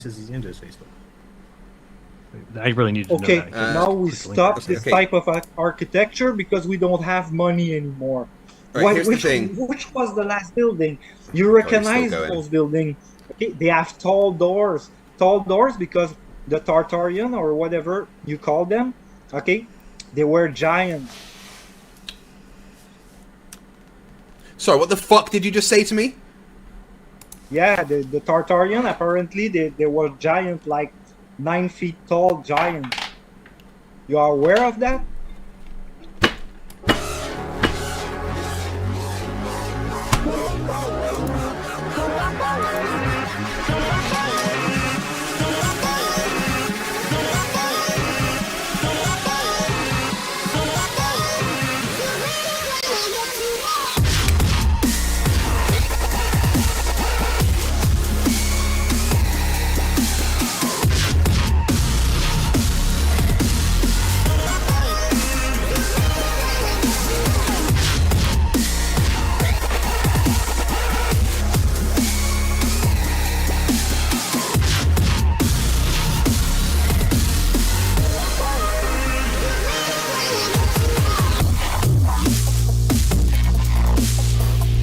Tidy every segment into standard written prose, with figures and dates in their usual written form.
says he's into his Facebook. I really need to know that. Okay, now we stop this type of architecture because we don't have money anymore. Right, here's the thing. Which was the last building? You recognize those buildings. Okay, they have tall doors. Tall doors because the Tartarian or whatever you call them, okay, they were giants. Sorry, what the fuck did you just say to me? Yeah, the Tartarian, apparently they were giant, like 9 feet tall giants. You are aware of that?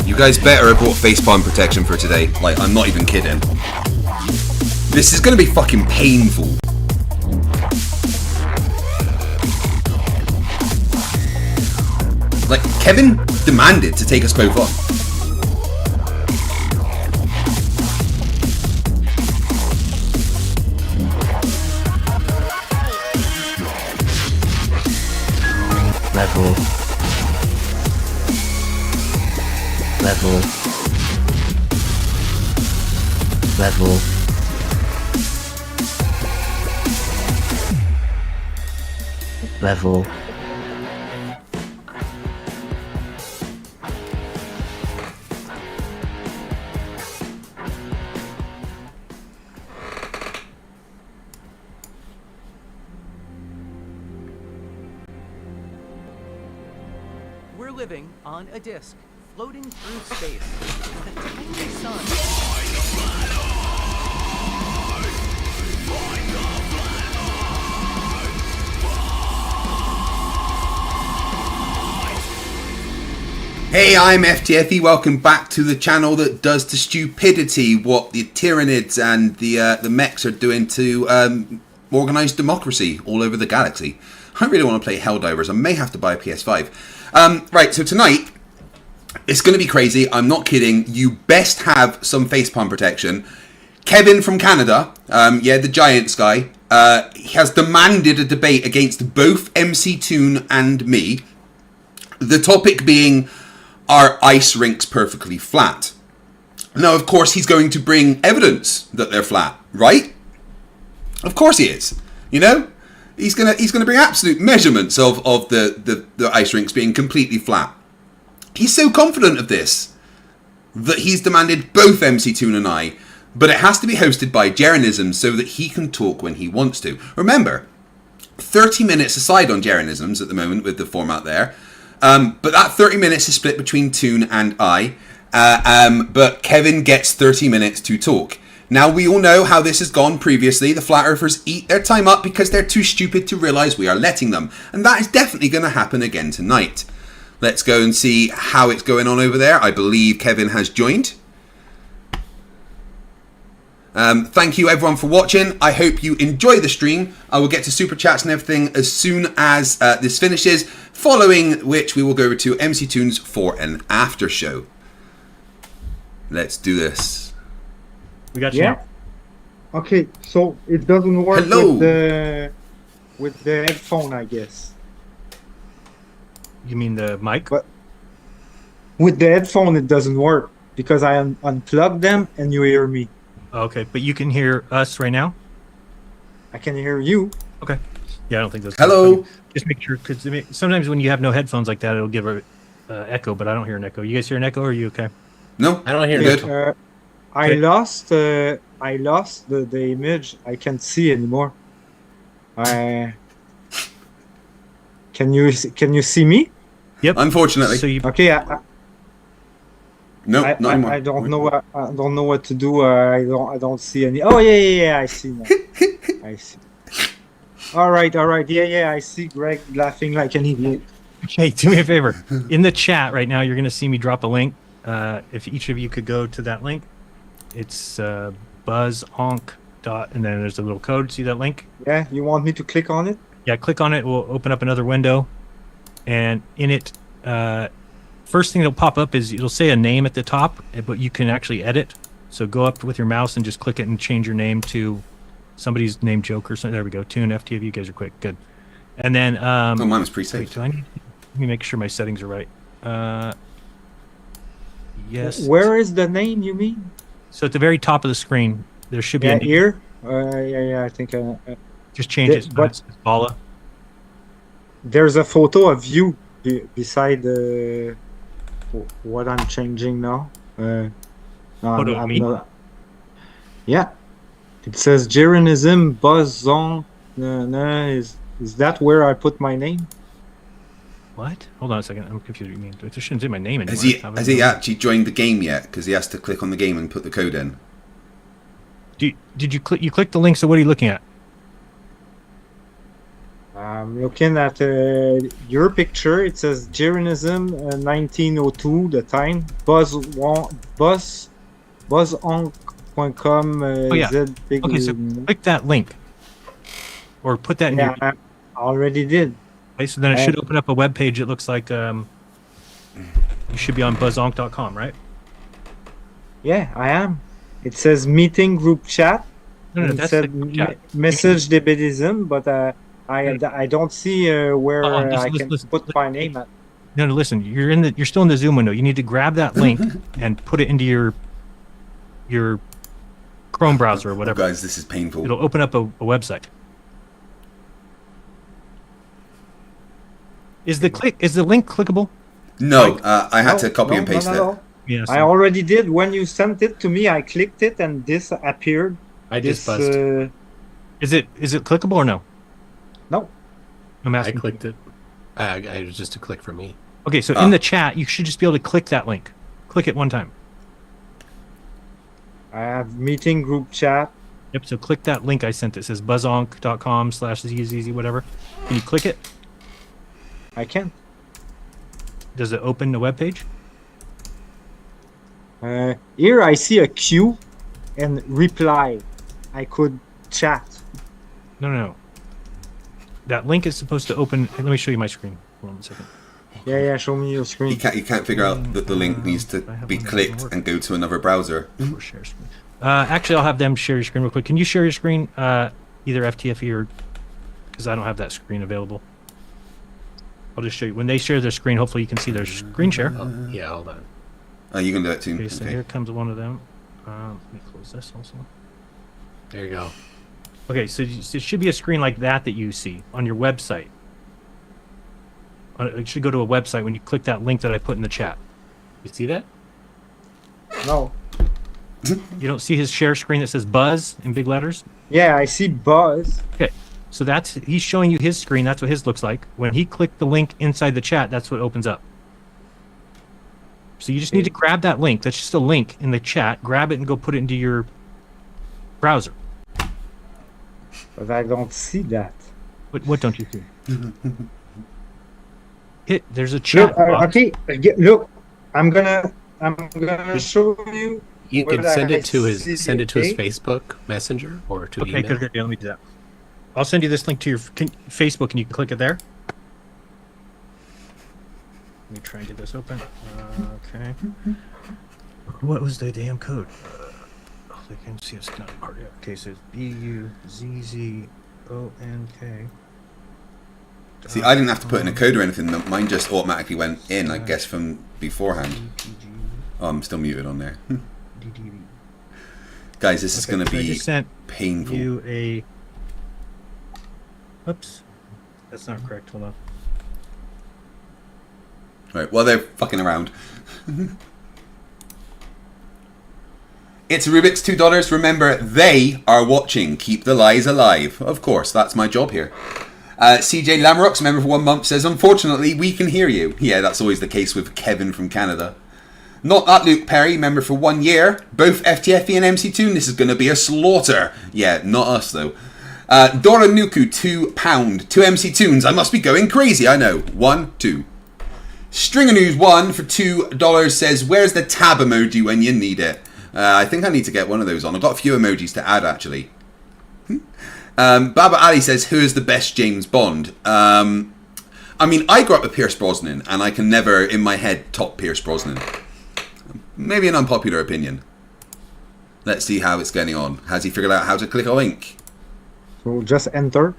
You guys better have brought facepalm protection for today. Like, I'm not even kidding. This is gonna be fucking painful. Like, Qevin demanded to take us both on. Level. Level. Level. Level. We're living on a disk, floating through space, with a tiny sun. Hey, I'm FTFE. Welcome back to the channel that does to stupidity what the Tyranids and the mechs are doing to organised democracy all over the galaxy. I really want to play Helldivers. I may have to buy a PS5. Right, so tonight it's going to be crazy. I'm not kidding. You best have some facepalm protection. Qevin from Canada, yeah, the Giants guy, he has demanded a debate against both MCToon and me. The topic being, are ice rinks perfectly flat? Now, of course, he's going to bring evidence that they're flat, right? Of course he is. You know, he's gonna bring absolute measurements of the ice rinks being completely flat. He's so confident of this that he's demanded both MCToon and I, but it has to be hosted by Jeranism so that he can talk when he wants to. Remember, 30 minutes aside on Jeranisms at the moment with the format there. But that 30 minutes is split between Toon and I. But Qevin gets 30 minutes to talk. Now, we all know how this has gone previously. The Flat Earthers eat their time up because they're too stupid to realise we are letting them. And that is definitely going to happen again tonight. Let's go and see how it's going on over there. I believe Qevin has joined. Thank you everyone for watching. I hope you enjoy the stream. I will get to super chats and everything as soon as this finishes, following which we will go over to MCToon's for an after show. Let's do this. We got you now. Okay, so it doesn't work with the headphone, I guess. You mean the mic? But with the headphone, it doesn't work because I unplugged them and you hear me. Okay, but you can hear us right now? I can hear you. Okay. Yeah, I don't think that's... Hello. I mean, just make sure, because sometimes when you have no headphones like that, it'll give an echo, but I don't hear an echo. You guys hear an echo, or are you okay? No, I don't hear good. it. I lost the image. I can't see anymore. Can you see me? Yep. Unfortunately. So you... Okay. No, not anymore. I don't know. I don't know what to do. I don't see any. Oh yeah. I see now. I see. All right. Yeah. I see Greg laughing like an idiot. Okay, do me a favor. In the chat right now, you're going to see me drop a link. If each of you could go to that link, it's buzzonk. And then there's a little code. See that link? Yeah. You want me to click on it? Yeah, click on it. We'll open up another window, and in it, first thing that'll pop up is it'll say a name at the top, but you can actually edit. So go up with your mouse and just click it and change your name to somebody's name, Joker. So there we go. Tune FTF. You guys are quick. Good. And then oh, mine was wait, pre-saved. do I need? Let me make sure my settings are right. Yes. Where is the name? You mean? So at the very top of the screen, there should be Yeah, a name. here. Yeah. I think. Just change it. But- It's Bala. There's a photo of you beside what I'm changing now. No, Photo of me? not. Yeah, it says Jeranism Buzz Zone. No, is that where I put my name? What? Hold on a second. I'm confused. What you mean? There shouldn't say my name anymore. Has he actually joined the game yet? Because he has to click on the game and put the code in. Did you click? You clicked the link. So what are you looking at? I'm looking at your picture. It says Jeranism 1902. The time buzzonk.com. Yeah. Okay, so click that link, or put that in your. I already did. Okay, so then it should open up a web page. It looks like you should be on buzzonk.com, right? Yeah, I am. It says meeting group chat. No, It that's said the chat. message debatism, but I don't see where I can listen. put my name at. No, listen. You're still in the Zoom window. You need to grab that link and put it into your Chrome browser or Oh, whatever. guys, this is painful. It'll open up a website. Is the link clickable? No, I had to copy and paste it. No. Yes. I already did. When you sent it to me, I clicked it and this appeared. I just This, buzzed. Is it clickable or no? no. I'm I asking. clicked it. It was just a click for me. Okay, so in the chat, you should just be able to click that link. Click it one time. I have meeting group chat. Yep. So click that link I sent. It says buzzonk.com/zzz whatever. Can you click it? I can't. Does it open the web page? Here I see a queue and reply. I could chat. No. That link is supposed to open. Let me show you my screen. Hold on a second. Yeah. Show me your screen. You can't figure out that the link needs to be clicked and go to another browser. Or share screen. Actually, I'll have them share your screen real quick. Can you share your screen, either FTFE or because I don't have that screen available. I'll just show you when they share their screen. Hopefully, you can see their screen share. Oh, yeah, hold on. Oh, you can do that too. Okay, so Okay. here comes one of them. Let me close this also. There you go. Okay, so it should be a screen like that you see on your website. It should go to a website when you click that link that I put in the chat. You see that? No. You don't see his share screen that says Buzz in big letters? Yeah, I see Buzz. Okay, so he's showing you his screen. That's what his looks like. When he clicked the link inside the chat, that's what opens up. So you just need to grab that link. That's just a link in the chat. Grab it and go put it into your browser. But I don't see that. What don't you see? There's a chat Look, box. okay, look. I'm gonna show you. You Where can did send I it to his see send it, it to his okay? Facebook Messenger or to Okay, email. good. Let me do that. I'll send you this link to your Facebook, and you can click it there. Let me try and get this open. Okay. What was the damn code? I can see it's not part yet. Okay, so it's BUZZONK. See, I didn't have to put in a code or anything. Mine just automatically went in, I guess, from beforehand. Oh, I'm still muted on there. Guys, this is going to I be just sent painful. you a. Oops, that's not correct. Hold on. Right, well, they're fucking around. It's Rubik's $2. Remember, they are watching. Keep the lies alive. Of course, that's my job here. CJ Lamrocks, member for 1 month, says, unfortunately, we can hear you. Yeah, that's always the case with Kevin from Canada. Not that Luke Perry, member for 1 year. Both FTFE and MCToon, this is going to be a slaughter. Yeah, not us though. Dora Nuku, £2. 2 MCToons, I must be going crazy, I know. 1, 2. Stringer News 1 for $2 says, where's the tab emoji when you need it? I think I need to get one of those on. I've got a few emojis to add actually. Baba Ali says, who is the best James Bond? I mean, I grew up with Pierce Brosnan, and I can never, in my head, top Pierce Brosnan. Maybe an unpopular opinion. Let's see how it's getting on. Has he figured out how to click a link? So just enter.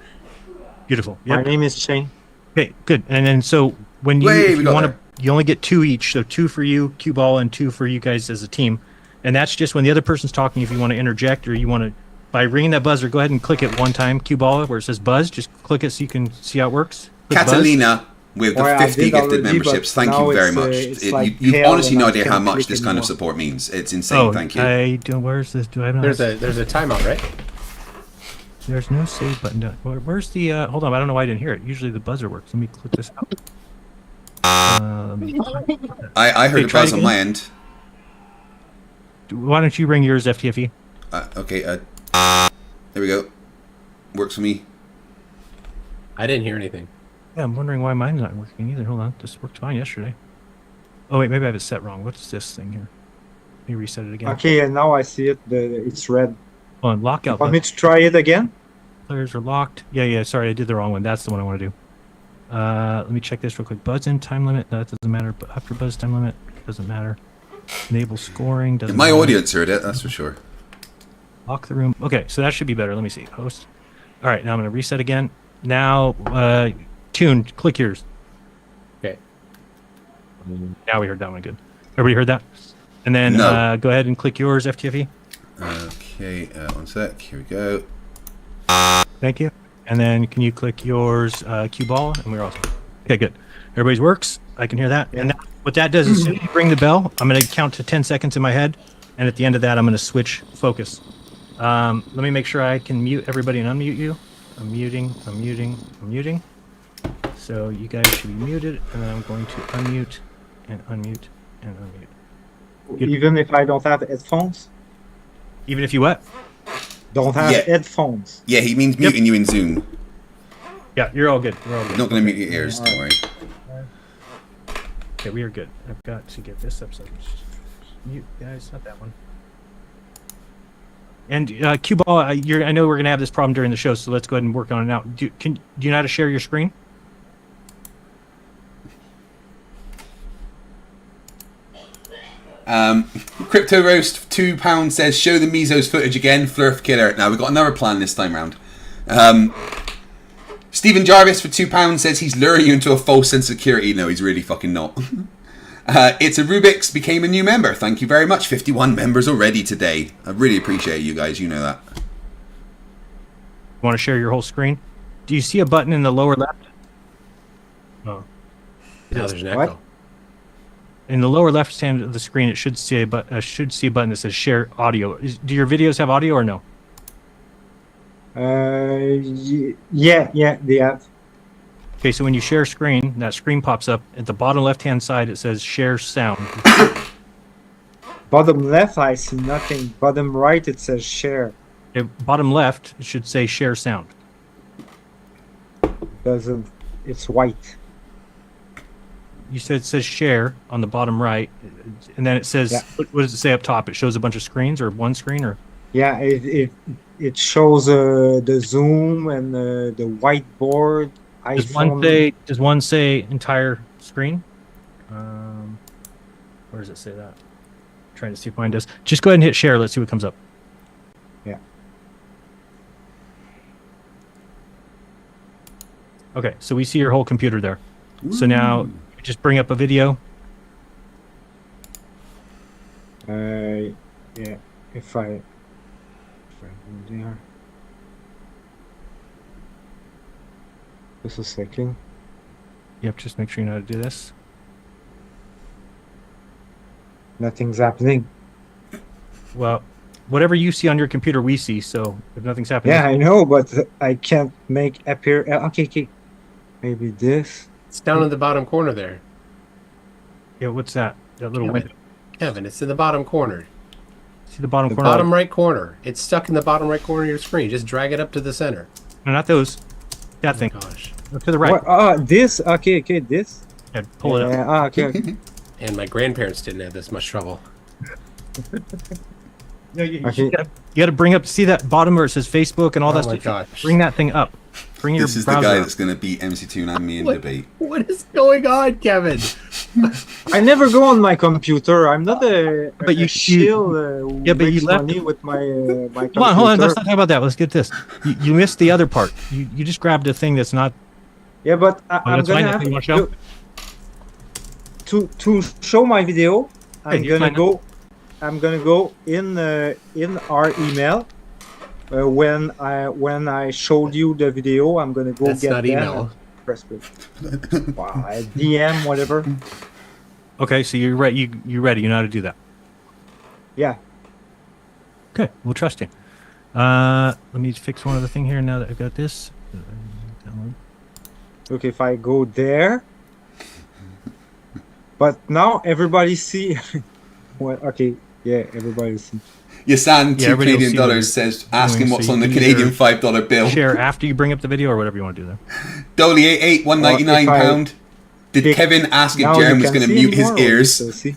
Beautiful. My Yep. name is Shane. Okay, good. And then so when you, if you want to, you only get 2 each. So 2 for you, cue ball, and 2 for you guys as a team. And that's just when the other person's talking. If you want to interject or you want to, by ringing that buzzer, go ahead and click it one time. Cue ball where it says buzz. Just click it so you can see how it works. Click Catalina with the Oh, yeah, I 50 did gifted already, memberships. but Thank now you very it's, much. it's like You've pale honestly and no I idea how can't much click this kind of anymore. support means. It's insane. Oh, Thank you. I don't. Where's this? Do I have? There's a timeout, right? There's no save button. Where's the? Hold on. I don't know why I didn't hear it. Usually the buzzer works. Let me click this out. I heard Okay, a try buzz on again. my end. Why don't you ring yours, FTFE? Okay, there we go. Works for me. I didn't hear anything. Yeah, I'm wondering why mine's not working either. Hold on. This worked fine yesterday. Oh wait, maybe I have it set wrong. What's this thing here? Let me reset it again. Okay, and now I see it. It's red. Hold on. Lockout. Want me to try it again? Players are locked. Yeah. Sorry, I did the wrong one. That's the one I want to do. Let me check this real quick. Buzz in time limit. No, that doesn't matter. But after buzz time limit doesn't matter. Enable scoring doesn't My matter. audience heard it, that's for sure. Lock the room. Okay, so that should be better. Let me see. Host. All right, now I'm going to reset again. Now, Tune, click yours. Okay. Now we heard that one good. Everybody heard that? And then No. go ahead and click yours, FTFE. Okay, 1 sec. Here we go. Thank you. And then can you click yours, cue ball? And we're awesome. Okay, good. Everybody's works. I can hear that. Yeah. And now, what that does is, as soon as you ring the bell, I'm going to count to 10 seconds in my head. And at the end of that, I'm going to switch focus. Let me make sure I can mute everybody and unmute you. I'm muting. So you guys should be muted. And then I'm going to unmute and unmute and unmute. Good. Even if I don't have headphones? Even if you what? Don't have Yeah. headphones. Yeah, he means muting you in Zoom. Yeah, you're all good. We're all good. Not going to mute your ears, don't worry. Okay, we are good. I've got to get this up so I can mute guys, not that one. And cue ball, I know we're gonna have this problem during the show, so let's go ahead and work on it now. Do you know how to share your screen? Crypto Roast £2 says, show the Mesos footage again, Flerf killer. Now we've got another plan this time round. Stephen Jarvis for £2 says he's luring you into a false sense of security. No, he's really fucking not. It's a Rubik's became a new member. Thank you very much. 51 members already today. I really appreciate you guys. You know that. You want to share your whole screen? Do you see a button in the lower left? Oh. Now there's an What? echo. In the lower left hand of the screen, it should see a button that says share audio. Do your videos have audio or no? Yeah, they have. Okay, so when you share screen, that screen pops up. At the bottom left-hand side, it says share sound. Bottom left, I see nothing. Bottom right, it says share. Bottom left, it should say share sound. Doesn't. It's white. You said it says share on the bottom right, and then it says, Yeah. what does it say up top? It shows a bunch of screens or one screen or? Yeah, it shows the zoom and the whiteboard. Does one say entire screen? Where does it say that? Trying to see if mine does. Just go ahead and hit share. Let's see what comes up. Yeah. Okay, so we see your whole computer there. So now just bring up a video. Yeah, if I go there. Just a second. Yep, just make sure you know how to do this. Nothing's happening. Well, whatever you see on your computer, we see. So if nothing's happening, Yeah, I know, but I can't make appear. Okay. Maybe this. It's down in the bottom corner there. yeah, what's that? That little window. Kevin, it's in the bottom corner. See the bottom The corner? bottom right corner. It's stuck in the bottom right corner of your screen. Just drag it up to the center. No, not those. That thing. Gosh. Up to the right. What? This? Okay, this. Yeah, pull it up. Okay. And my grandparents didn't have this much trouble. No, you Okay. gotta bring up. See that bottom where it says Facebook and all that Oh my stuff. gosh. Bring that thing up. Bring your This is the browser guy up. that's going to beat MCToon and me in What? debate. What is going on, Kevin? I never go on my computer. I'm not a. But you- shill. Yeah, but you makes left- money with my my computer. Hold on. Let's not talk about that. Let's get this. You missed the other part. You just grabbed a thing that's not. Yeah, but I'm that's fine. gonna That's have what you wanna to show my video. I'm you're gonna fine. go. I'm gonna go in our email. When I showed you the video, I'm gonna go That's get not them email. and press play. Wow, DM whatever. Okay, so you're right. You're ready. You know how to do that. Yeah. Okay, we'll trust you. Let me fix one other thing here. Now that I've got this. Download. Okay, if I go there. But now everybody see. What? Okay. Yeah, everybody see. Yasan, Yeah, $2 everybody will Canadian see what dollars you're says, ask him doing, what's so on the you Canadian either $5 bill. Share after you bring up the video or whatever you want to do there. Dolly 88, £1.99. Did Pick- Kevin ask if Now Jaren you was can going to see mute his anymore, or you ears? still see?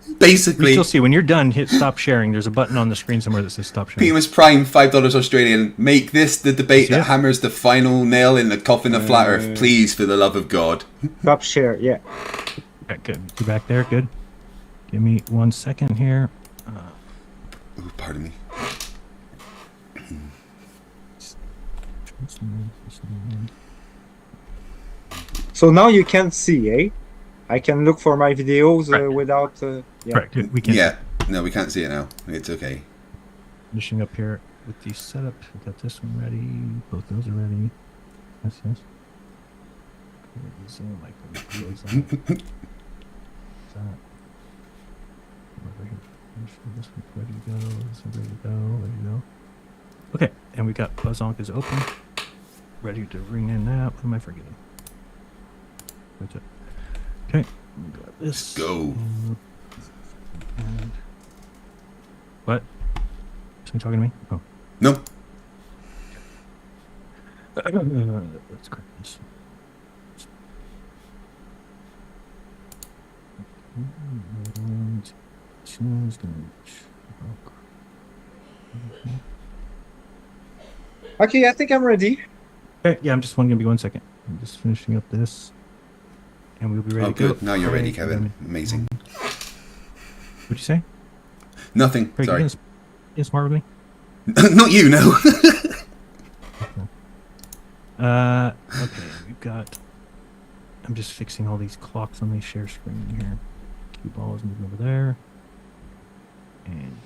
We Basically, still see when you're done. Hit stop sharing. There's a button on the screen somewhere that says stop sharing. Primus Prime, $5 Australian. Make this the debate See that it? hammers the final nail in the coffin of Flat Earth. Please, for the love of God. Stop share. Yeah. Okay, good. You back there? Good. Give me 1 second here. Ooh, pardon me. So now you can see, eh? I can look for my videos Right. without. Yeah. Correct. Good. We can. Yeah, no, we can't see it now. It's okay. Finishing up here with the setup. We got this one ready. Both those are ready. Yes, yes. Okay, zoom, like, close that. That. Over here. Make sure this one's ready to go. This one's ready to go. Ready to go. Okay, and we got Buzzonk is open. Ready to ring in that. What am I forgetting? That's it. Okay. We got this. Go. And what? Somebody talking to me? Oh. No. Let's crack this. And tune's gonna. Okay, I think I'm ready. Okay, yeah, I'm just gonna be 1 second. I'm just finishing up this, and we'll be ready Oh, to go. good. Now you're ready, Craig, Kevin. Amazing. What'd you say? Nothing. Craig, Sorry. you getting smart with me? Not you, no. Okay, we've got. I'm just fixing all these clocks on the share screen here. Cue ball is moving over there, and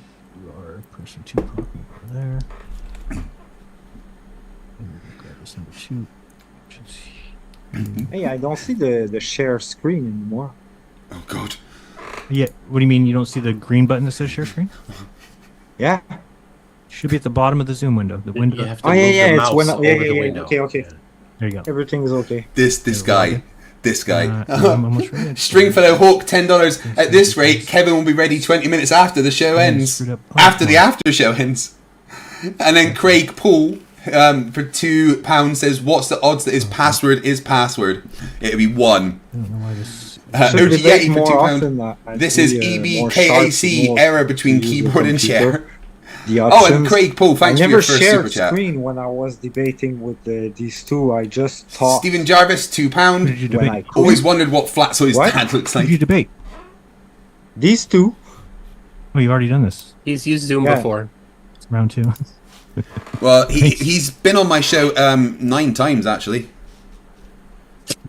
you are person 2 clock over there. And we're gonna grab this number 2, which is here. Hey, I don't see the share screen anymore. Oh, God. Yeah. What do you mean you don't see the green button that says share screen? Yeah. Should be at the bottom of the Zoom window. The window. You have to Oh move yeah, the yeah. It's mouse when. over Yeah, the yeah, yeah. window. Okay. There you go. Everything is okay. This guy. This guy. I'm almost ready. Stringfellow Hawk, $10. At this rate, Kevin will be ready 20 minutes after the show ends. Screwed up. After the after show ends. And then Craig Paul, for £2, says, what's the odds that his password is password? It'll be 1. I don't know why this. Should OG be back Yeti for more £2. often, This I is see, more sharp, EBKAC more error between to use the keyboard and computer. chair. The Oh, options. and Craig Paul, I thanks for never your first super shared chat. screen when I was debating with these two. I just talked. Stephen Jarvis, Who did £2. you When I debate? could. Always wondered what Flatsoy's What? dad looks Who like. did you debate? These two. Oh, you've already done this. He's used Zoom Yeah. before. It's round 2. Well, he's been on my show 9 times, actually.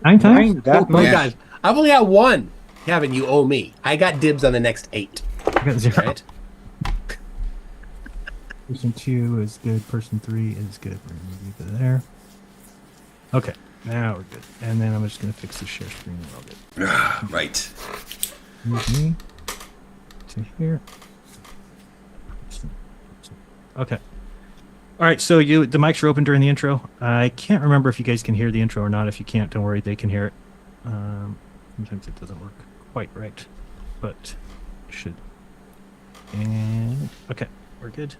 9 times? Mine, that Oh my Yeah. gosh. I've only got 1. Kevin, you owe me. I got dibs on the next 8. I got 0. Right? Person 2 is good. Person 3 is good. We're gonna leave it there. Okay, now we're good. And then I'm just gonna fix the share screen a little bit. Right. Move me to here. Okay. All right, so the mics are open during the intro. I can't remember if you guys can hear the intro or not. If you can't, don't worry, they can hear it. Sometimes it doesn't work quite right, but should. And okay, we're good.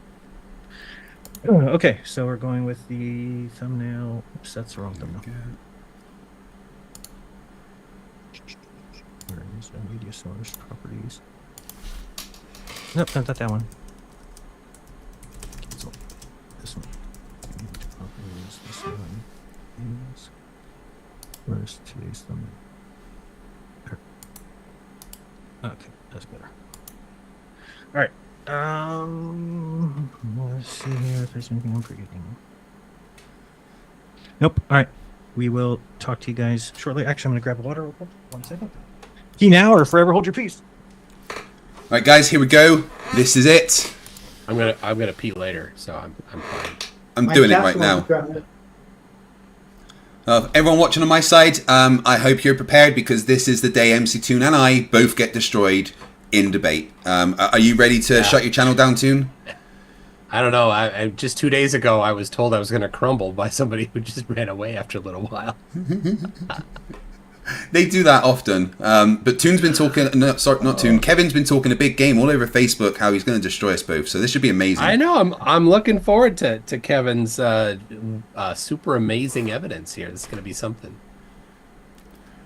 Okay, so we're going with the thumbnail. Oops, that's the wrong thumbnail. Where is the media source properties? Nope, not that one. Cancel. This one. Properties. This one is. Where's today's thumbnail? There. Okay, that's better. All right. Let's see here if there's anything I'm forgetting. Nope. All right. We will talk to you guys shortly. Actually, I'm going to grab a water real quick. 1 second. Key now or forever hold your peace. All right, guys, here we go. This is it. I'm gonna pee later, so I'm fine. I'm My doing it cat right now. wants to grab it. Everyone watching on my side, I hope you're prepared because this is the day MCToon and I both get destroyed in debate. Are you ready to shut your channel down, Toon? I don't know. I just 2 days ago I was told I was gonna crumble by somebody who just ran away after a little while. They do that often. But Toon's been talking, no, sorry, not Toon, Kevin's been talking a big game all over Facebook how he's going to destroy us both. So this should be amazing. I know. I'm looking forward to Kevin's super amazing evidence here. This is gonna be something.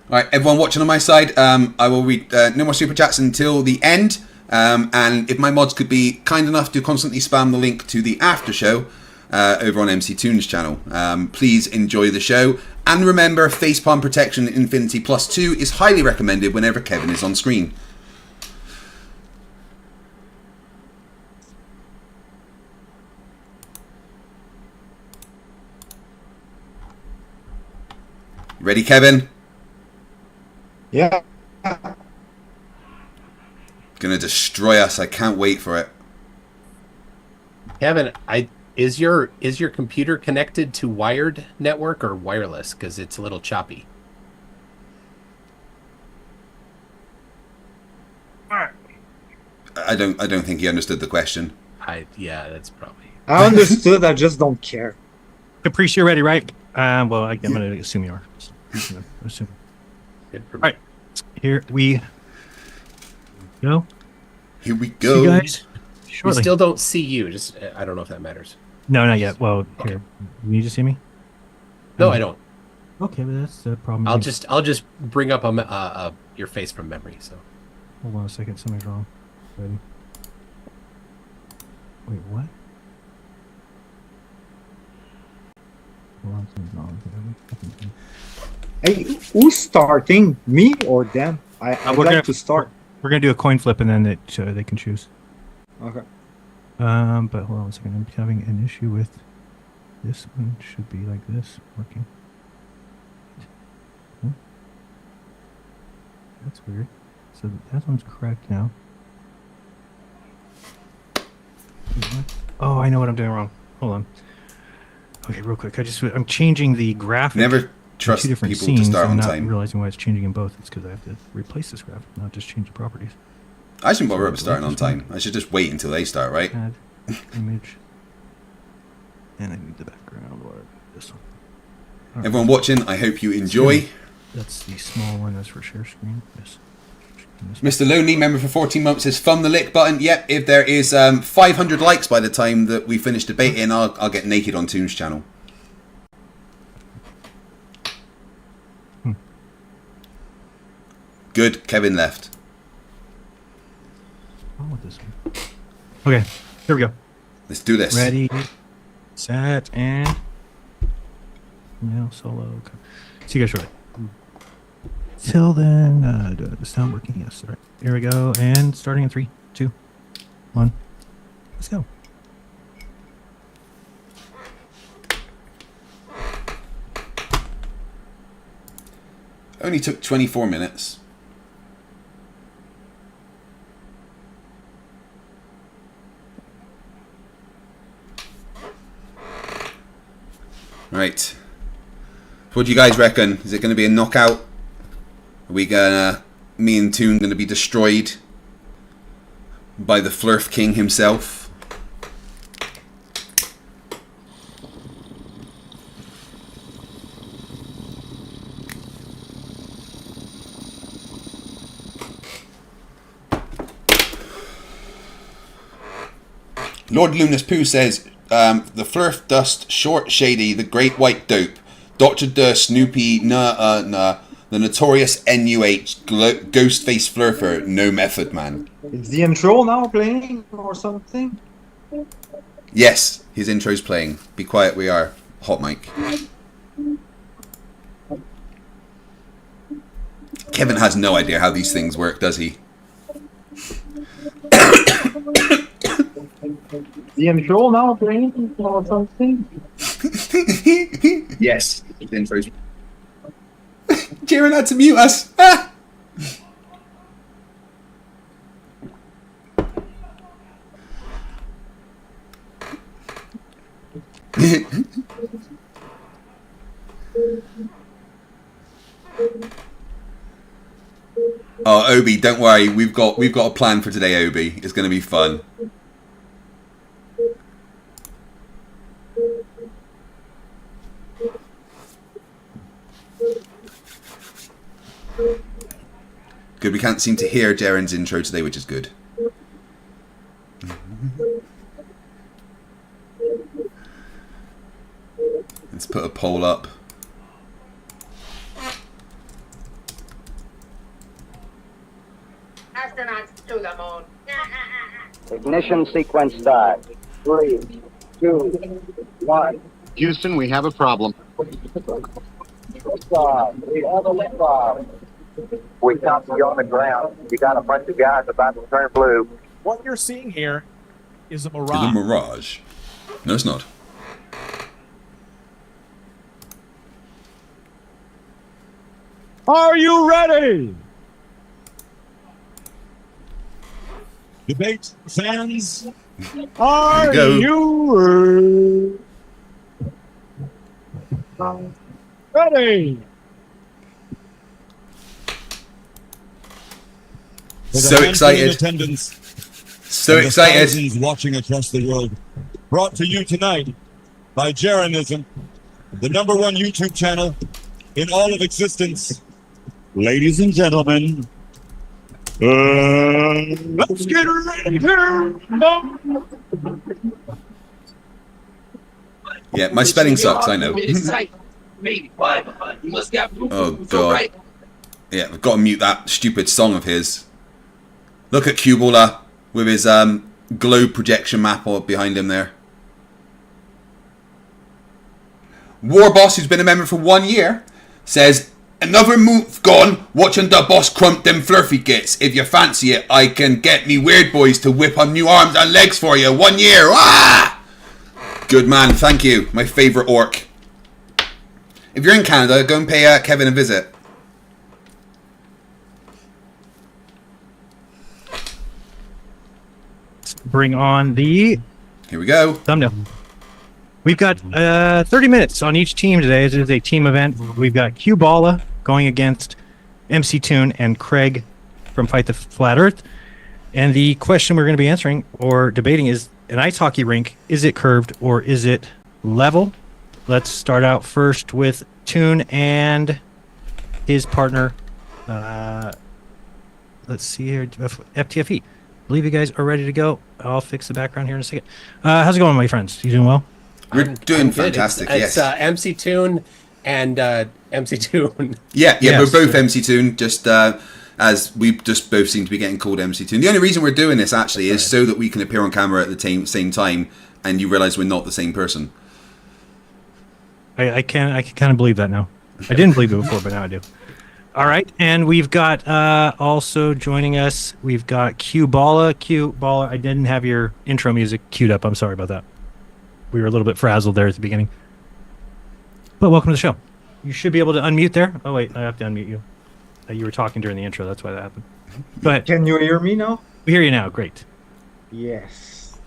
All right, everyone watching on my side, I will read no more super chats until the end. And if my mods could be kind enough to constantly spam the link to the after show over on MCToon's channel, please enjoy the show. And remember, Facepalm Protection Infinity +2 is highly recommended whenever Qevin is on screen. You ready, Qevin? Yeah. Gonna destroy us. I can't wait for it. Kevin, is your computer connected to wired network or wireless? Because it's a little choppy. I don't think he understood the question. Yeah, that's probably. I understood. I just don't care. Caprice, you're ready, right? Well, I'm going to assume you are. Assume. Good for All right, here we go. Here we See go. you guys We shortly. still don't see you. Just I don't know if that matters. No, not yet. Well, here, you need to see me. No, I don't. Okay, but that's the problem. I'll just bring up your face from memory. So Hold on a second. Something's wrong. Ready? Wait, what? Hold on, something's wrong. Hey, who's starting? Me or them? I'd we're like gonna- to start. We're gonna do a coin flip and then they can choose. Okay. But hold on a second. I'm having an issue with this one. Should be like this working. Hmm? That's weird. So that one's correct now. Oh, I know what I'm doing wrong. Hold on. Okay, real quick. I'm changing the graphic. Never trust two different people scenes. to start I'm on not time. realizing why it's changing in both. It's because I have to replace this graphic, not just change the properties. I shouldn't bother up starting on time. I should just wait until they start, right? Add image. And I need the background or this one. All right. Everyone watching, I hope you enjoy. That's the small one. That's for share screen. Yes. Mr. Lonely, member for 14 months, says thumb the like button. Yep, if there is 500 likes by the time that we finish debating, I'll get naked on Toon's channel. Good, Qevin left. Oh, with this one. Okay, here we go. Let's do this. Ready, set, and now solo. Okay. See you guys shortly. Till then, the sound working? Yes. All right. Here we go, and starting in 3, 2, 1. Let's go. Only took 24 minutes. Right. What do you guys reckon? Is it going to be a knockout? Are we gonna, me and Toon gonna be destroyed by the Flerf King himself? Lord Luminous Pooh says, the Flerf Dust, Short Shady, the Great White Dope, Dr. Durr, Snoopy, the notorious NUH, Ghostface Flurfer, no method, man. Is the intro now playing or something? Yes, his intro's playing. Be quiet, we are. Hot mic. Qevin has no idea how these things work, does he? The intro now playing or something? Yes, his intro's. Jaren had to mute us. Ah! Oh, Obi, don't worry. We've got a plan for today, Obi. It's going to be fun. Good. We can't seem to hear Jaren's intro today, which is good. Let's put a poll up. Astronauts to the moon. Ignition sequence start. 3, 2, 1. Houston, we have a problem. Liftoff. We have a liftoff. We copy you on the ground. You got a bunch of guys about to turn blue. What you're seeing here is a Is mirage. a mirage? No, it's not. Are you ready? Debate fans, are Go. you ready? For the So handful in excited. attendance So and the excited. thousands watching across the world. Brought to you tonight by Jeranism, the #1 YouTube channel in all of existence. Ladies and gentlemen, let's get ready here. Yeah, my spelling sucks, I know. Oh, God. Yeah, we've got to mute that stupid song of his. Look at Cuballer with his globe projection map behind him there. Warboss, who's been a member for 1 year, says, another move gone, watching the boss crump them Flerfy kits. If you fancy it, I can get me weird boys to whip on new arms and legs for you. 1 year. Ah! Good man, thank you. My favourite orc. If you're in Canada, go and pay Qevin a visit. Let's bring on the Here we go. thumbnail. We've got 30 minutes on each team today. It is a team event. We've got Qballa going against MCToon and Craig from Fight the Flat Earth. And the question we're going to be answering or debating is, an ice hockey rink, is it curved or is it level? Let's start out first with Toon and his partner. Let's see here. FTFE. I believe you guys are ready to go. I'll fix the background here in a second. How's it going, my friends? You doing well? We're doing good. fantastic, It's yes. MCToon and MCToon. Yeah, Yes. we're both MCToon, just as we just both seem to be getting called MCToon. The only reason we're doing this, actually, is so that we can appear on camera at the same time, and you realise we're not the same person. I can kind of believe that now. I didn't believe it before, but now I do. All right, and we've got also joining us, we've got Qballa. Qballa, I didn't have your intro music queued up. I'm sorry about that. We were a little bit frazzled there at the beginning. But welcome to the show. You should be able to unmute there. Oh, wait, I have to unmute you. You were talking during the intro. That's why that happened. Go ahead. Can you hear me now? We hear you now. Great. Yes.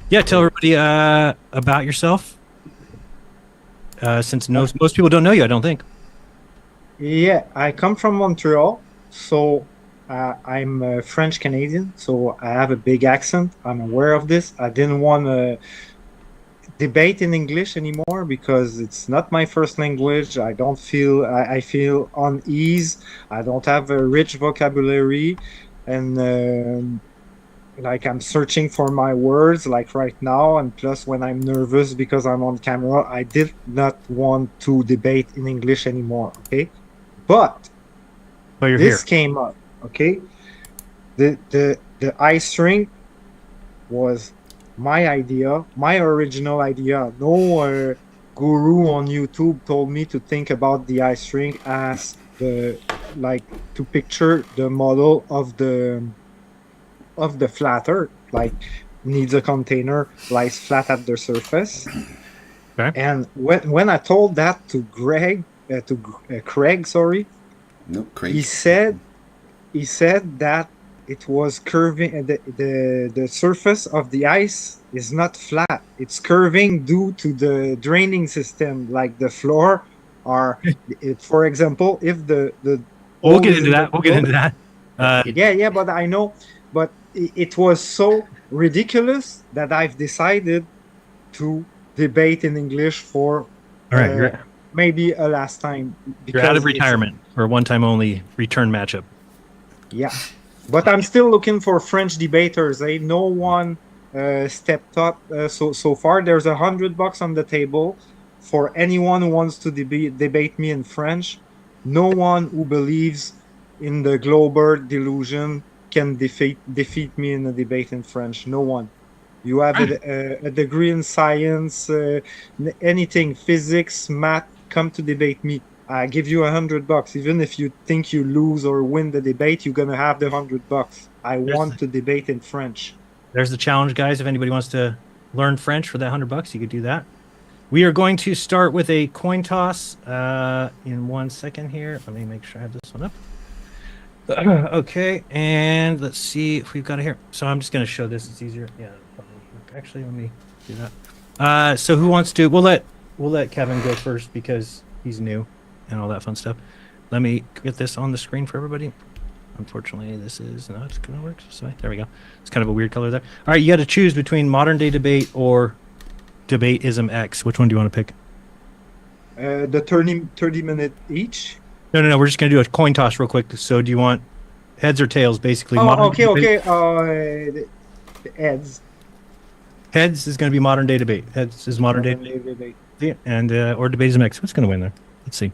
Yeah, tell everybody about yourself. Since most people don't know you, I don't think. Yeah, I come from Montreal, so I'm French Canadian, so I have a big accent. I'm aware of this. I didn't want to debate in English anymore because it's not my first language. I don't feel I feel unease. I don't have a rich vocabulary, and like I'm searching for my words like right now, and plus when I'm nervous because I'm on camera, I did not want to debate in English anymore. Okay, but you're this here. came up. Okay, the ice rink was my idea, my original idea. No guru on YouTube told me to think about the ice rink as to picture the model of the flat earth, like needs a container, lies flat at the surface. Okay. And when I told that to Craig, sorry, No, Craig. he said that it was curving. The surface of the ice is not flat; it's curving due to the draining system, like the floor. For example, if the we'll get into that. We'll get into that. Yeah, but I know. But it was so ridiculous that I've decided to debate in English for All right, maybe a last time. You're out of retirement for a one-time only return matchup. Yeah, but I'm still looking for French debaters. No one stepped up so far. There's $100 on the table for anyone who wants to debate me in French. No one who believes in the global delusion can defeat me in a debate in French. No one. You have a degree in science, anything, physics, math, come to debate me. I give you $100. Even if you think you lose or win the debate, you're gonna have the $100. I want to debate in French. There's the challenge, guys. If anybody wants to learn French for that $100, you could do that. We are going to start with a coin toss in 1 second here. Let me make sure I have this one up. Okay, and let's see if we've got it here. So I'm just going to show this. It's easier. Yeah, actually, let me do that. So who wants to? We'll let Qevin go first because he's new and all that fun stuff. Let me get this on the screen for everybody. Unfortunately, this is not going to work. So there we go. It's kind of a weird color there. All right, you got to choose between modern day debate or Debateism X. Which one do you want to pick? The 30-minute each. No. We're just going to do a coin toss real quick. So do you want heads or tails, basically? Oh, okay. The heads. Heads is going to be modern day debate. Heads is modern day debate. And or Debateism X. What's going to win there? Let's see.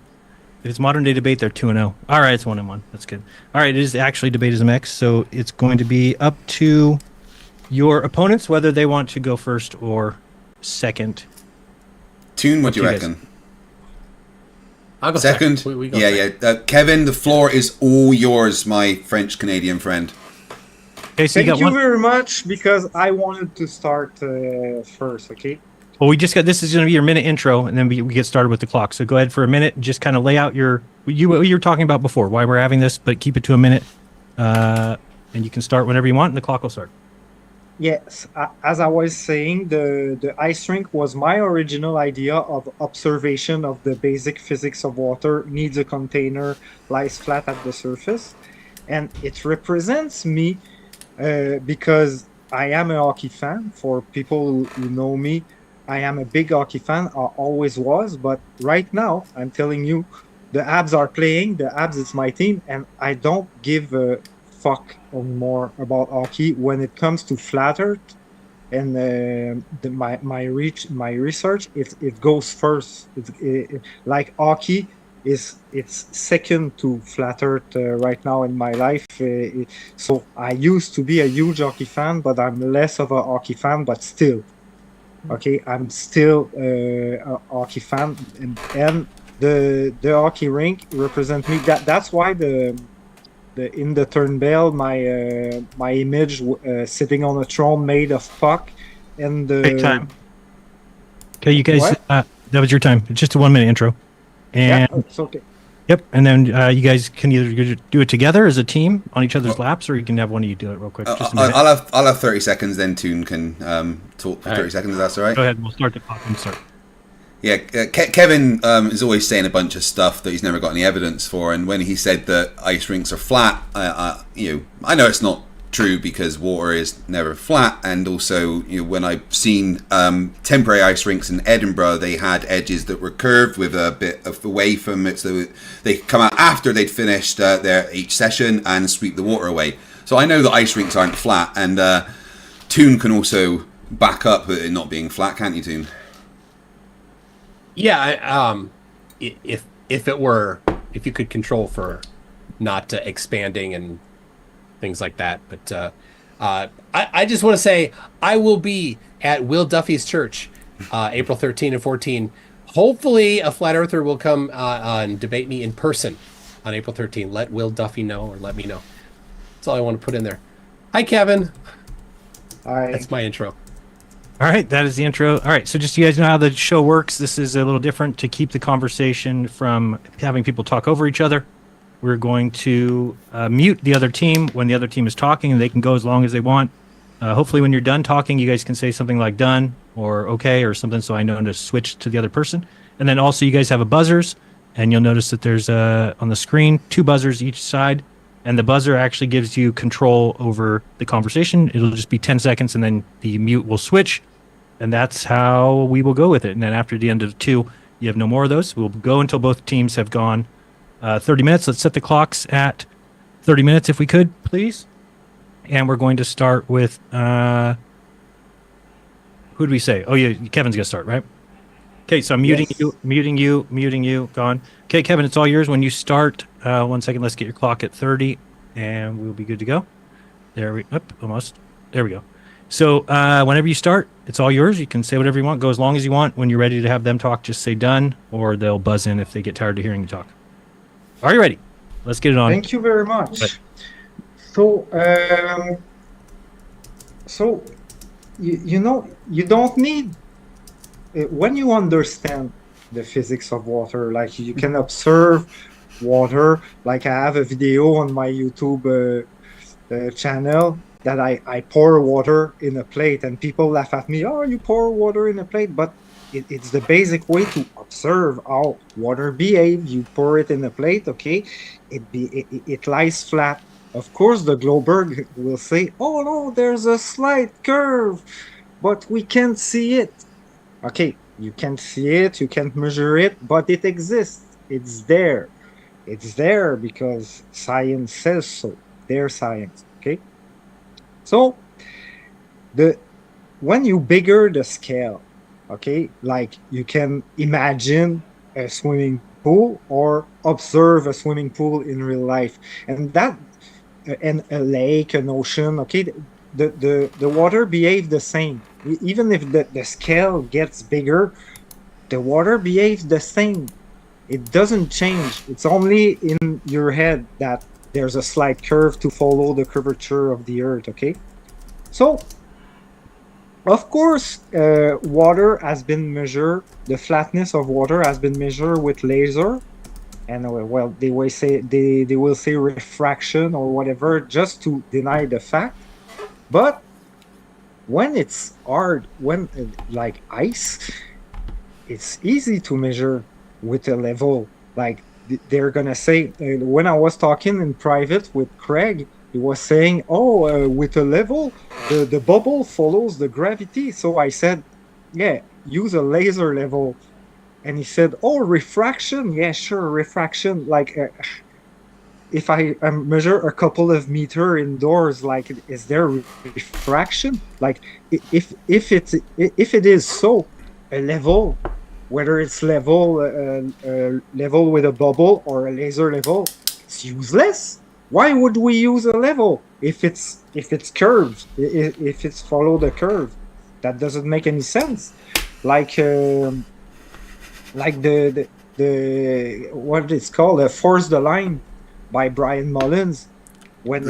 If it's modern day debate, they're 2-0. All right, it's 1-1. That's good. All right, it is actually Debateism X. So it's going to be up to your opponents whether they want to go first or second. Toon, what do you reckon? I'll go second. We go yeah. Qevin, the floor is all yours, my French Canadian friend. Okay, so Thank you very much, because I wanted to start first. Okay. Well, we just got, this is going to be your minute intro, and then we get started with the clock. So go ahead for a minute and just kind of lay out what you were talking about before, why we're having this, but keep it to a minute. And you can start whenever you want, and the clock will start. Yes, as I was saying, the ice rink was my original idea of observation of the basic physics of water, needs a container, lies flat at the surface. And it represents me because I am a hockey fan. For people who know me, I am a big hockey fan, I always was. But right now, I'm telling you, the Habs are playing, the Habs is my team, and I don't give a fuck anymore about hockey when it comes to flat earth. And my research, it goes first. Like hockey it's second to flat earth right now in my life. So I used to be a huge hockey fan, but I'm less of a hockey fan, but still. Okay, I'm still a hockey fan, and the hockey rink represents me. That's why in the turnbell, my image sitting on a throne made of puck, and the time. Okay, you guys, that was your time. Just a 1 minute intro, and yeah, it's okay. Yep, and then you guys can either do it together as a team on each other's laps, or you can have one of you do it real quick. Just a minute. I'll have 30 seconds. Then Toon can talk for 30 seconds. If that's all right. Go ahead. We'll start the clock and start. Yeah, Qevin is always saying a bunch of stuff that he's never got any evidence for, and when he said that ice rinks are flat, I know it's not true because water is never flat, and also when I've seen temporary ice rinks in Edinburgh, they had edges that were curved with a bit of away from it, so they come out after they'd finished each session and sweep the water away. So I know that ice rinks aren't flat, and Toon can also back up it not being flat, can't you, Toon? Yeah, if you could control for not expanding and things like that, but I just want to say I will be at Will Duffy's church, April 13 and 14. Hopefully, a flat earther will come and debate me in person on April 13. Let Will Duffy know, or let me know. That's all I want to put in there. Hi, Kevin. Hi. That's my intro. All right, that is the intro. All right, so just so you guys know how the show works, this is a little different to keep the conversation from having people talk over each other. We're going to mute the other team when the other team is talking, and they can go as long as they want. Hopefully when you're done talking, you guys can say something like done or okay or something so I know to switch to the other person. And then also you guys have a buzzers, and you'll notice that there's on the screen 2 buzzers each side, and the buzzer actually gives you control over the conversation. It'll just be 10 seconds, and then the mute will switch, and that's how we will go with it. And then after the end of 2, you have no more of those. We'll go until both teams have gone 30 minutes. Let's set the clocks at 30 minutes if we could, please. And we're going to start with, who did we say? Oh, yeah, Kevin's going to start, right? Okay, so I'm muting you, gone. Okay, Kevin, it's all yours. When you start, 1 second, let's get your clock at 30, and we'll be good to go. Almost. There we go. So whenever you start, it's all yours. You can say whatever you want, go as long as you want. When you're ready to have them talk, just say done, or they'll buzz in if they get tired of hearing you talk. Are you ready? Let's get it on. Thank you very much. But, so you know, you don't need, when you understand the physics of water, like you can observe water, like I have a video on my YouTube channel that I pour water in a plate, and people laugh at me, oh, you pour water in a plate, but it's the basic way to observe how water behaves. You pour it in a plate, okay, it lies flat. Of course, the Globerg will say, oh no, there's a slight curve, but we can't see it. Okay, you can't see it, you can't measure it, but it exists. It's there. It's there because science says so. Their science, okay? So, when you bigger the scale, okay, like you can imagine a swimming pool or observe a swimming pool in real life, and a lake, an ocean, okay, the water behaves the same. Even if the scale gets bigger, the water behaves the same. It doesn't change. It's only in your head that there's a slight curve to follow the curvature of the earth, okay? So, of course, water has been measured, the flatness of water has been measured with laser, and well, they will say refraction or whatever just to deny the fact. But when it's hard, when like ice, it's easy to measure with a level. Like they're gonna say, when I was talking in private with Craig, he was saying, oh, with a level, the bubble follows the gravity. So I said, yeah, use a laser level. And he said, oh, refraction. Yeah, sure, refraction. Like, if I measure a couple of meters indoors, like, is there refraction? Like, if it is so, a level, whether it's level with a bubble or a laser level, it's useless. Why would we use a level if it's curved, if it's follow the curve? That doesn't make any sense. Like the what it's called, Force the Line by Brian Mullins, when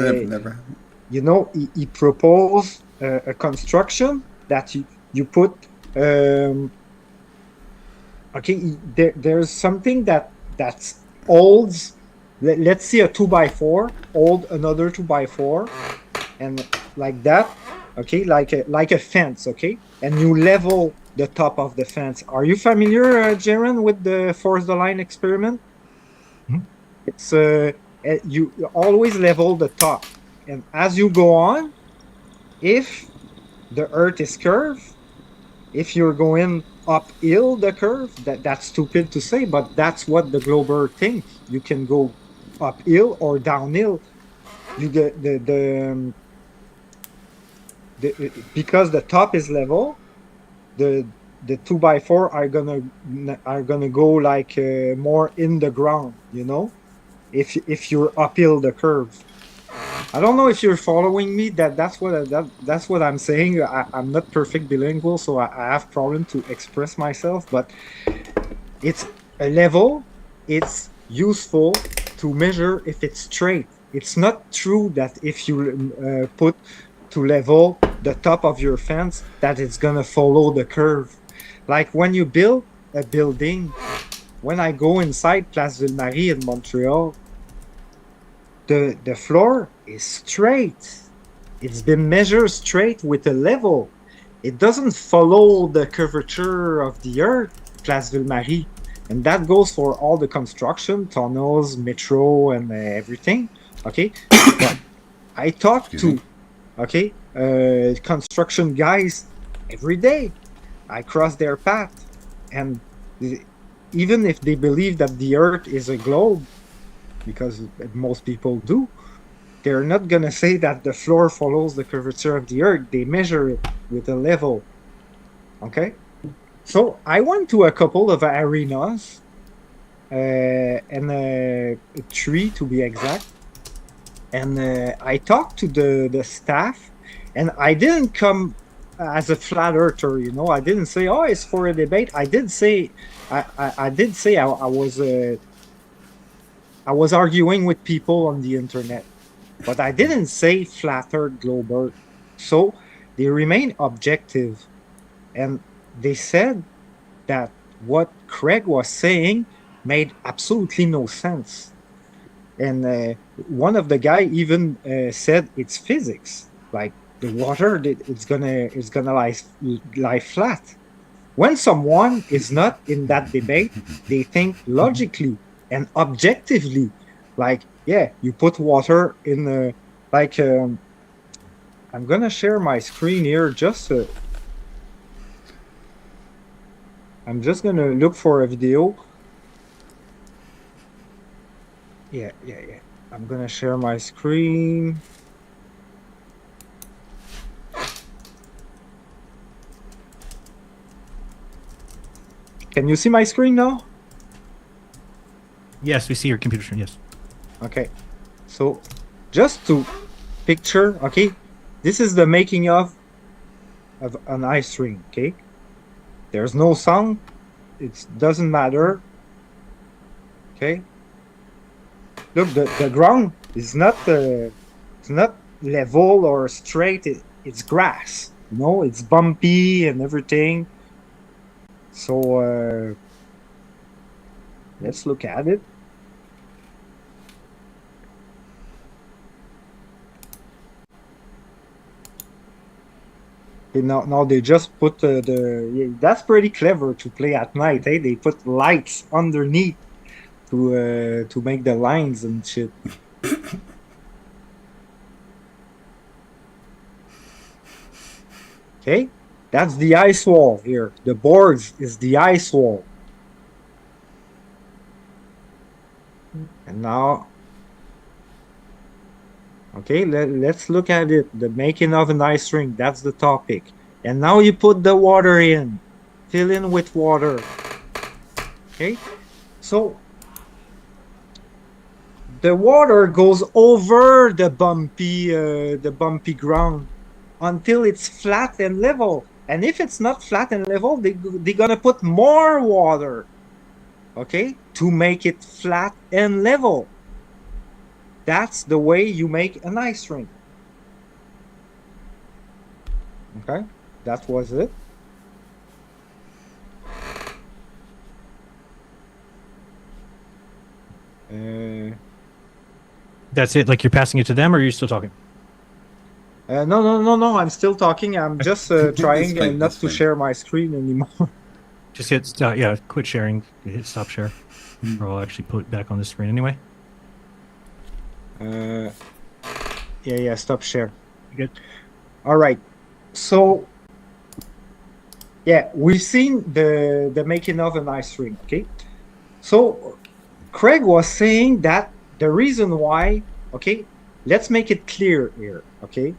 you know, he proposed a construction that you put okay, there's something that holds, let's see, a 2x4 hold another 2x4, and like that, okay, like a fence, okay, and you level the top of the fence. Are you familiar, Jaron, with the Force the Line experiment? Mm-hmm. It's you always level the top, and as you go on, if the earth is curved, if you're going uphill the curve, that's stupid to say, but that's what the Glober thinks. You can go uphill or downhill. you get because the top is level, the 2x4 are gonna go like more in the ground, you know, if you're uphill the curve. I don't know if you're following me. That's what I'm saying. I'm not perfect bilingual, so I have problem to express myself. But it's a level. It's useful to measure if it's straight. It's not true that if you put to level the top of your fence that it's gonna follow the curve. Like when you build a building, when I go inside Place Ville-Marie in Montreal, the floor is straight. It's been measured straight with a level. It doesn't follow the curvature of the earth, Place Ville-Marie. And that goes for all the construction, tunnels, metro, and everything. Okay? But I talk to, okay, construction guys every day. I cross their path. And even if they believe that the earth is a globe, because most people do, they're not gonna say that the floor follows the curvature of the earth. They measure it with a level. Okay? So I went to a couple of arenas, and 3 to be exact, and I talked to the staff, and I didn't come as a flat earther, you know. I didn't say, oh, it's for a debate. I did say I was arguing with people on the internet, but I didn't say flat earth, globe earth. So they remain objective, and they said that what Craig was saying made absolutely no sense. And one of the guy even said it's physics, like the water it's gonna lie flat. When someone is not in that debate, they think logically and objectively, like, yeah, you put water in the, like, I'm gonna share my screen here. I'm just gonna look for a video. Yeah. I'm gonna share my screen. Can you see my screen now? Yes, we see your computer screen. Yes. Okay, so just to picture, okay, this is the making of an ice ring. Okay, there's no sound. It doesn't matter. Okay, look, the ground is not it's not level or straight. It's grass. You know, it's bumpy and everything. So let's look at it. Okay, now they just put that's pretty clever to play at night, eh? They put lights underneath to make the lines and shit. Okay, that's the ice wall here. The boards is the ice wall. And now, okay, let's look at it. The making of an ice ring, that's the topic. And now you put the water in. Fill in with water. Okay, so the water goes over the bumpy ground until it's flat and level. And if it's not flat and level, they're gonna put more water, okay, to make it flat and level. That's the way you make an ice ring. Okay, that was it. That's it. Like you're passing it to them, or are you still talking? No. I'm still talking. I'm just trying not to share my screen anymore. Just hit quit sharing. Hit stop share, or I'll actually put it back on the screen anyway. Yeah, stop share. Good. All right. So yeah, we've seen the making of an ice ring. Okay. So Craig was saying that the reason why, okay, let's make it clear here, okay?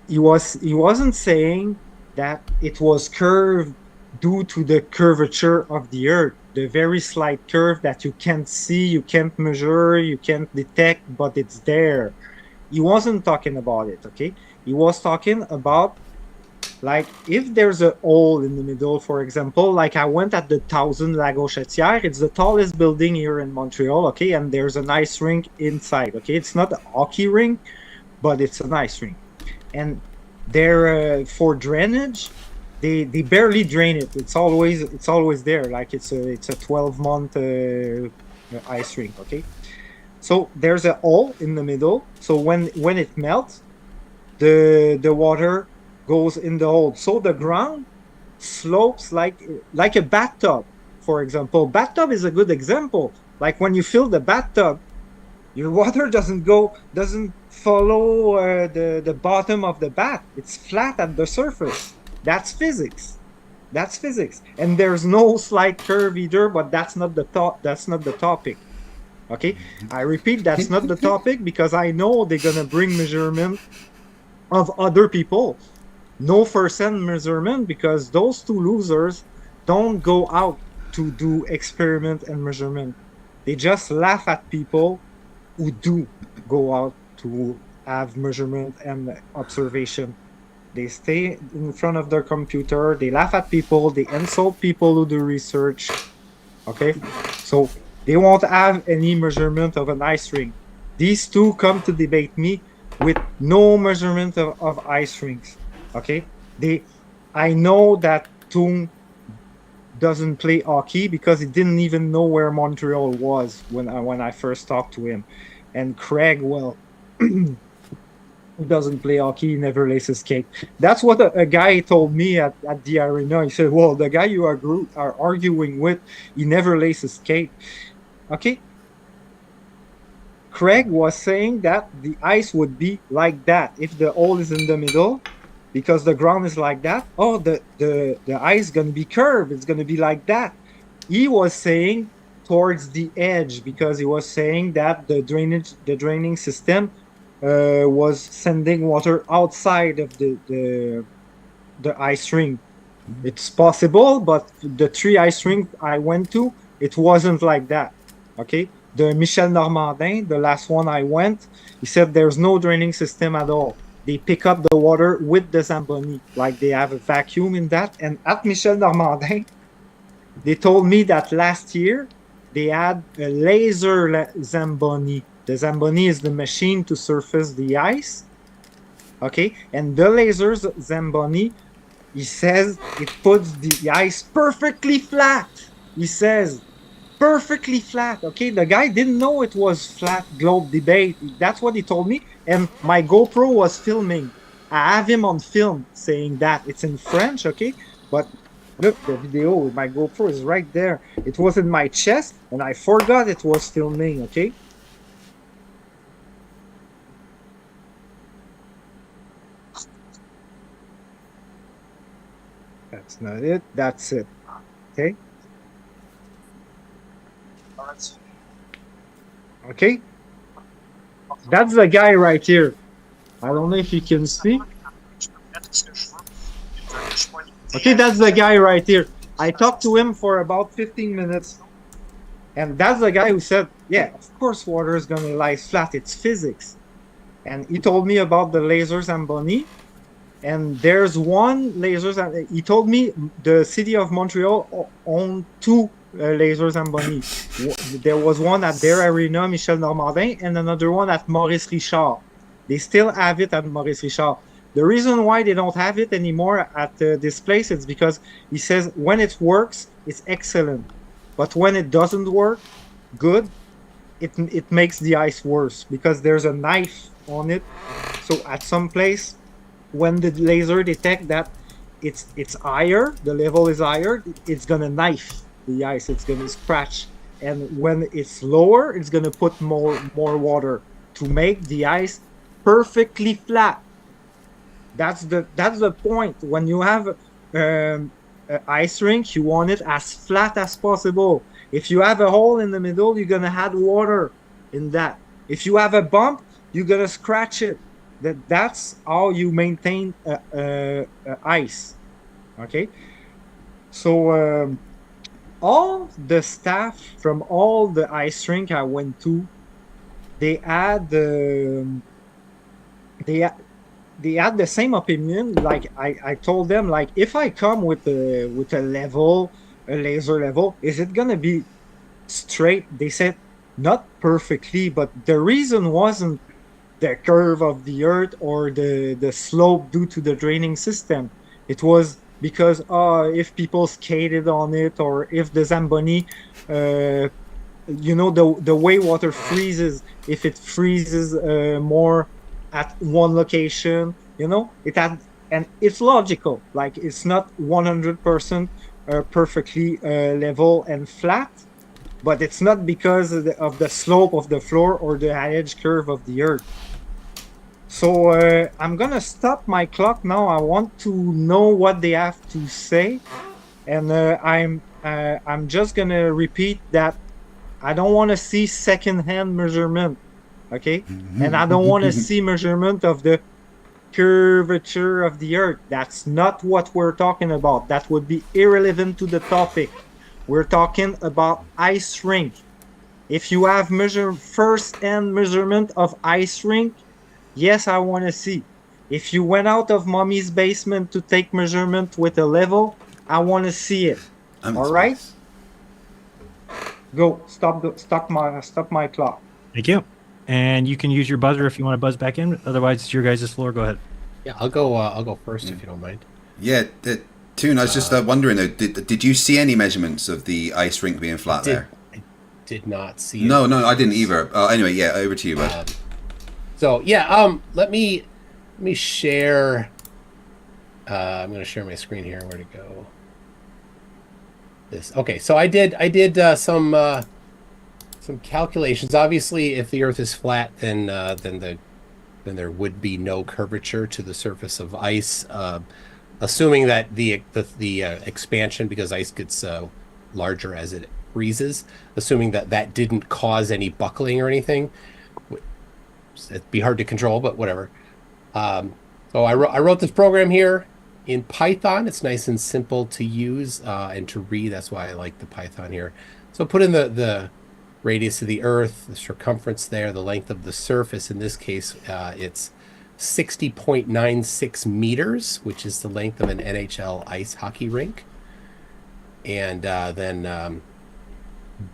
He wasn't saying that it was curved due to the curvature of the Earth, the very slight curve that you can't see, you can't measure, you can't detect, but it's there. He wasn't talking about it, okay? He was talking about, like, if there's a hole in the middle, for example, like I went at the 1000 La Gauchetière, it's the tallest building here in Montreal, okay? And there's an ice rink inside, okay? It's not a hockey rink, but it's an ice rink. And they're for drainage, they barely drain it. It's always there. Like it's a 12-month ice rink. Okay, so there's a hole in the middle. So when it melts, the water goes in the hole. So the ground slopes like a bathtub, for example. Bathtub is a good example. Like when you fill the bathtub, your water doesn't follow the bottom of the bath. It's flat at the surface. That's physics. That's physics. And there's no slight curve either, but that's not the topic. Okay? I repeat, that's not the topic because I know they're gonna bring measurement of other people. No first-hand measurement because those two losers don't go out to do experiment and measurement. They just laugh at people who do go out to have measurement and observation. They stay in front of their computer, they laugh at people, they insult people who do research. Okay? So they won't have any measurement of an ice rink. These two come to debate me with no measurement of ice rinks. Okay? I know that Toon doesn't play hockey because he didn't even know where Montreal was when I first talked to him. And Craig, well, he doesn't play hockey, he never laces skate. That's what a guy told me at the arena. He said, well, the guy you are arguing with, he never laces skate. Okay? Craig was saying that the ice would be like that if the hole is in the middle, because the ground is like that. Oh, the ice is going to be curved. It's going to be like that. He was saying towards the edge because he was saying that the draining system was sending water outside of the ice rink. It's possible, but the 3 ice rink I went to, it wasn't like that. Okay, the Michel Normandin, the last one I went, he said there's no draining system at all. They pick up the water with the Zamboni, like they have a vacuum in that. And at Michel Normandin, they told me that last year they had a laser Zamboni. The Zamboni is the machine to surface the ice. Okay, and the laser Zamboni, he says it puts the ice perfectly flat. He says perfectly flat. Okay, the guy didn't know it was flat globe debate. That's what he told me. And my GoPro was filming. I have him on film saying that. It's in French, okay? But look, the video with my GoPro is right there. It was in my chest, and I forgot it was filming, okay? That's not it. That's it. Okay? Okay? That's the guy right here. I don't know if you can see. Okay, that's the guy right here. I talked to him for about 15 minutes. And that's the guy who said, yeah, of course water is going to lie flat. It's physics. And he told me about the laser Zamboni. And there's one laser. He told me the city of Montreal owned 2 laser Zamboni. There was one at their arena, Michel Normandin, and another one at Maurice Richard. They still have it at Maurice Richard. The reason why they don't have it anymore at this place is because he says when it works, it's excellent. But when it doesn't work good, it makes the ice worse because there's a knife on it. So at some place, when the laser detects that it's higher, the level is higher, it's gonna knife the ice, it's gonna scratch. And when it's lower, it's gonna put more water to make the ice perfectly flat. That's the point. When you have an ice rink, you want it as flat as possible. If you have a hole in the middle, you're gonna add water in that. If you have a bump, you gotta scratch it. That's how you maintain ice. Okay, so all the staff from all the ice rink I went to, they had they had the same opinion. Like I told them, like, if I come with a level, a laser level, is it gonna be straight? They said not perfectly, but the reason wasn't the curve of the earth or the slope due to the draining system. It was because if people skated on it, or if the Zamboni, you know, the way water freezes, if it freezes more at one location, you know, it had, and it's logical. Like, it's not 100% perfectly level and flat, but it's not because of the slope of the floor or the edge curve of the earth. So I'm gonna stop my clock now. I want to know what they have to say, and I'm just gonna repeat that I don't want to see second-hand measurement, okay? And I don't want to see measurement of the curvature of the earth. That's not what we're talking about. That would be irrelevant to the topic. We're talking about ice rink. If you have first-hand measurement of ice rink, yes, I want to see. If you went out of mommy's basement to take measurement with a level, I want to see it. All right? Go. Stop my clock. Thank you. And you can use your buzzer if you want to buzz back in. Otherwise, it's your guys' floor. Go ahead. Yeah, I'll go first if you don't mind. Yeah, Toon, I was just wondering though, did you see any measurements of the ice rink being flat there? I did not see. No, I didn't either. Anyway, yeah, over to you, bud. So yeah, let me share. I'm going to share my screen here. Where to go? This. Okay, so I did some calculations. Obviously, if the Earth is flat, then there would be no curvature to the surface of ice, assuming that the expansion, because ice gets larger as it freezes, assuming that didn't cause any buckling or anything. It'd be hard to control, but whatever. So I wrote this program here in Python. It's nice and simple to use and to read. That's why I like the Python here. So put in the radius of the Earth, the circumference there, the length of the surface. In this case, it's 60.96 meters, which is the length of an NHL ice hockey rink. And then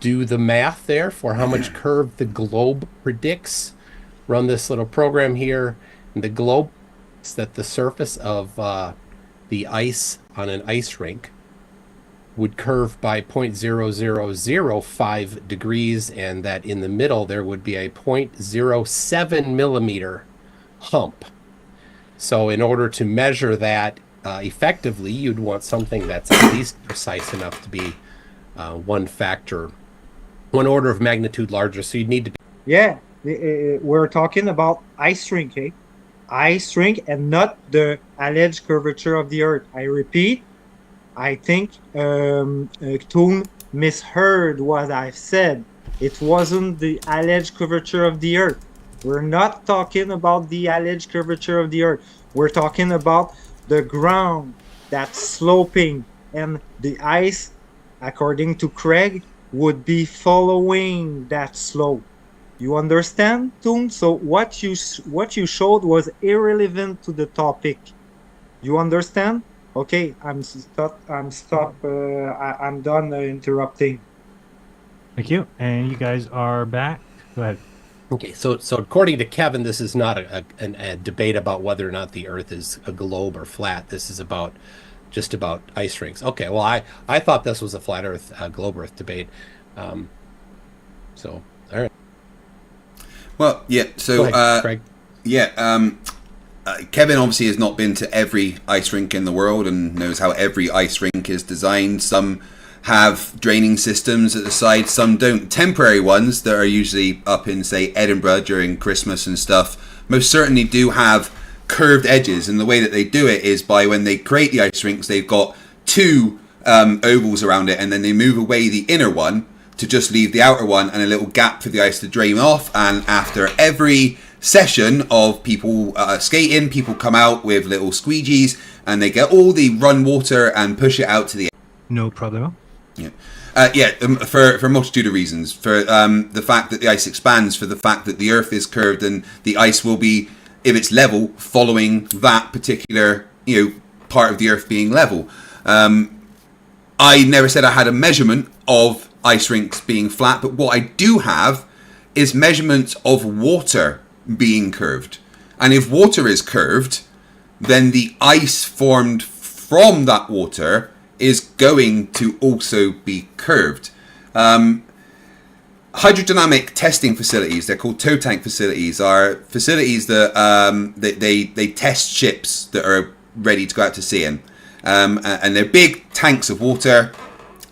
do the math there for how much curve the globe predicts. Run this little program here. And the globe is that the surface of the ice on an ice rink would curve by 0.0005 degrees, and that in the middle there would be a 0.07 millimeter hump. So in order to measure that effectively, you'd want something that's at least precise enough to be one order of magnitude larger. So you'd need to be... Yeah, we're talking about ice rink, eh? Ice rink, and not the alleged curvature of the Earth. I repeat, I think Toon misheard what I've said. It wasn't the alleged curvature of the Earth. We're not talking about the alleged curvature of the Earth. We're talking about the ground that's sloping, and the ice, according to Craig, would be following that slope. You understand, Toon? So what you showed was irrelevant to the topic. You understand? Okay, I'm done interrupting. Thank you. And you guys are back. Go ahead. Okay, so according to Qevin, this is not a debate about whether or not the Earth is a globe or flat. This is just about ice rinks. Okay, well, I thought this was a flat Earth, globe Earth debate. So, all right. Well, yeah. So, go ahead, Craig. Yeah. Qevin obviously has not been to every ice rink in the world and knows how every ice rink is designed. Some have draining systems at the side, some don't. Temporary ones that are usually up in, say, Edinburgh during Christmas and stuff, most certainly do have curved edges. And the way that they do it is by, when they create the ice rinks, they've got two ovals around it, and then they move away the inner one to just leave the outer one and a little gap for the ice to drain off. And after every session of people skating. People come out with little squeegees and they get all the run water and push it out to the No problem. Yeah, for a multitude of reasons. For the fact that the ice expands, for the fact that the Earth is curved and the ice will be, if it's level, following that particular part of the Earth being level. I never said I had a measurement of ice rinks being flat, but what I do have is measurements of water being curved. And if water is curved, then the ice formed from that water is going to also be curved. Hydrodynamic testing facilities, they're called tow tank facilities, are facilities that they test ships that are ready to go out to sea in. And they're big tanks of water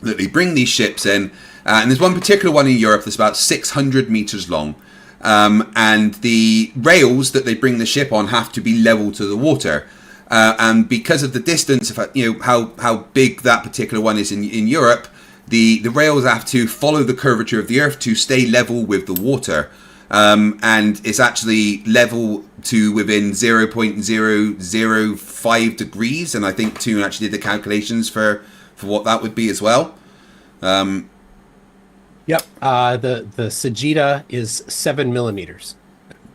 that they bring these ships in. And there's one particular one in Europe that's about 600 meters long. And the rails that they bring the ship on have to be level to the water. And because of the distance, how big that particular one is in Europe, the rails have to follow the curvature of the Earth to stay level with the water. And it's actually level to within 0.005 degrees. And I think Toon actually did the calculations for what that would be as well. Yep. The Sagitta is 7 millimeters.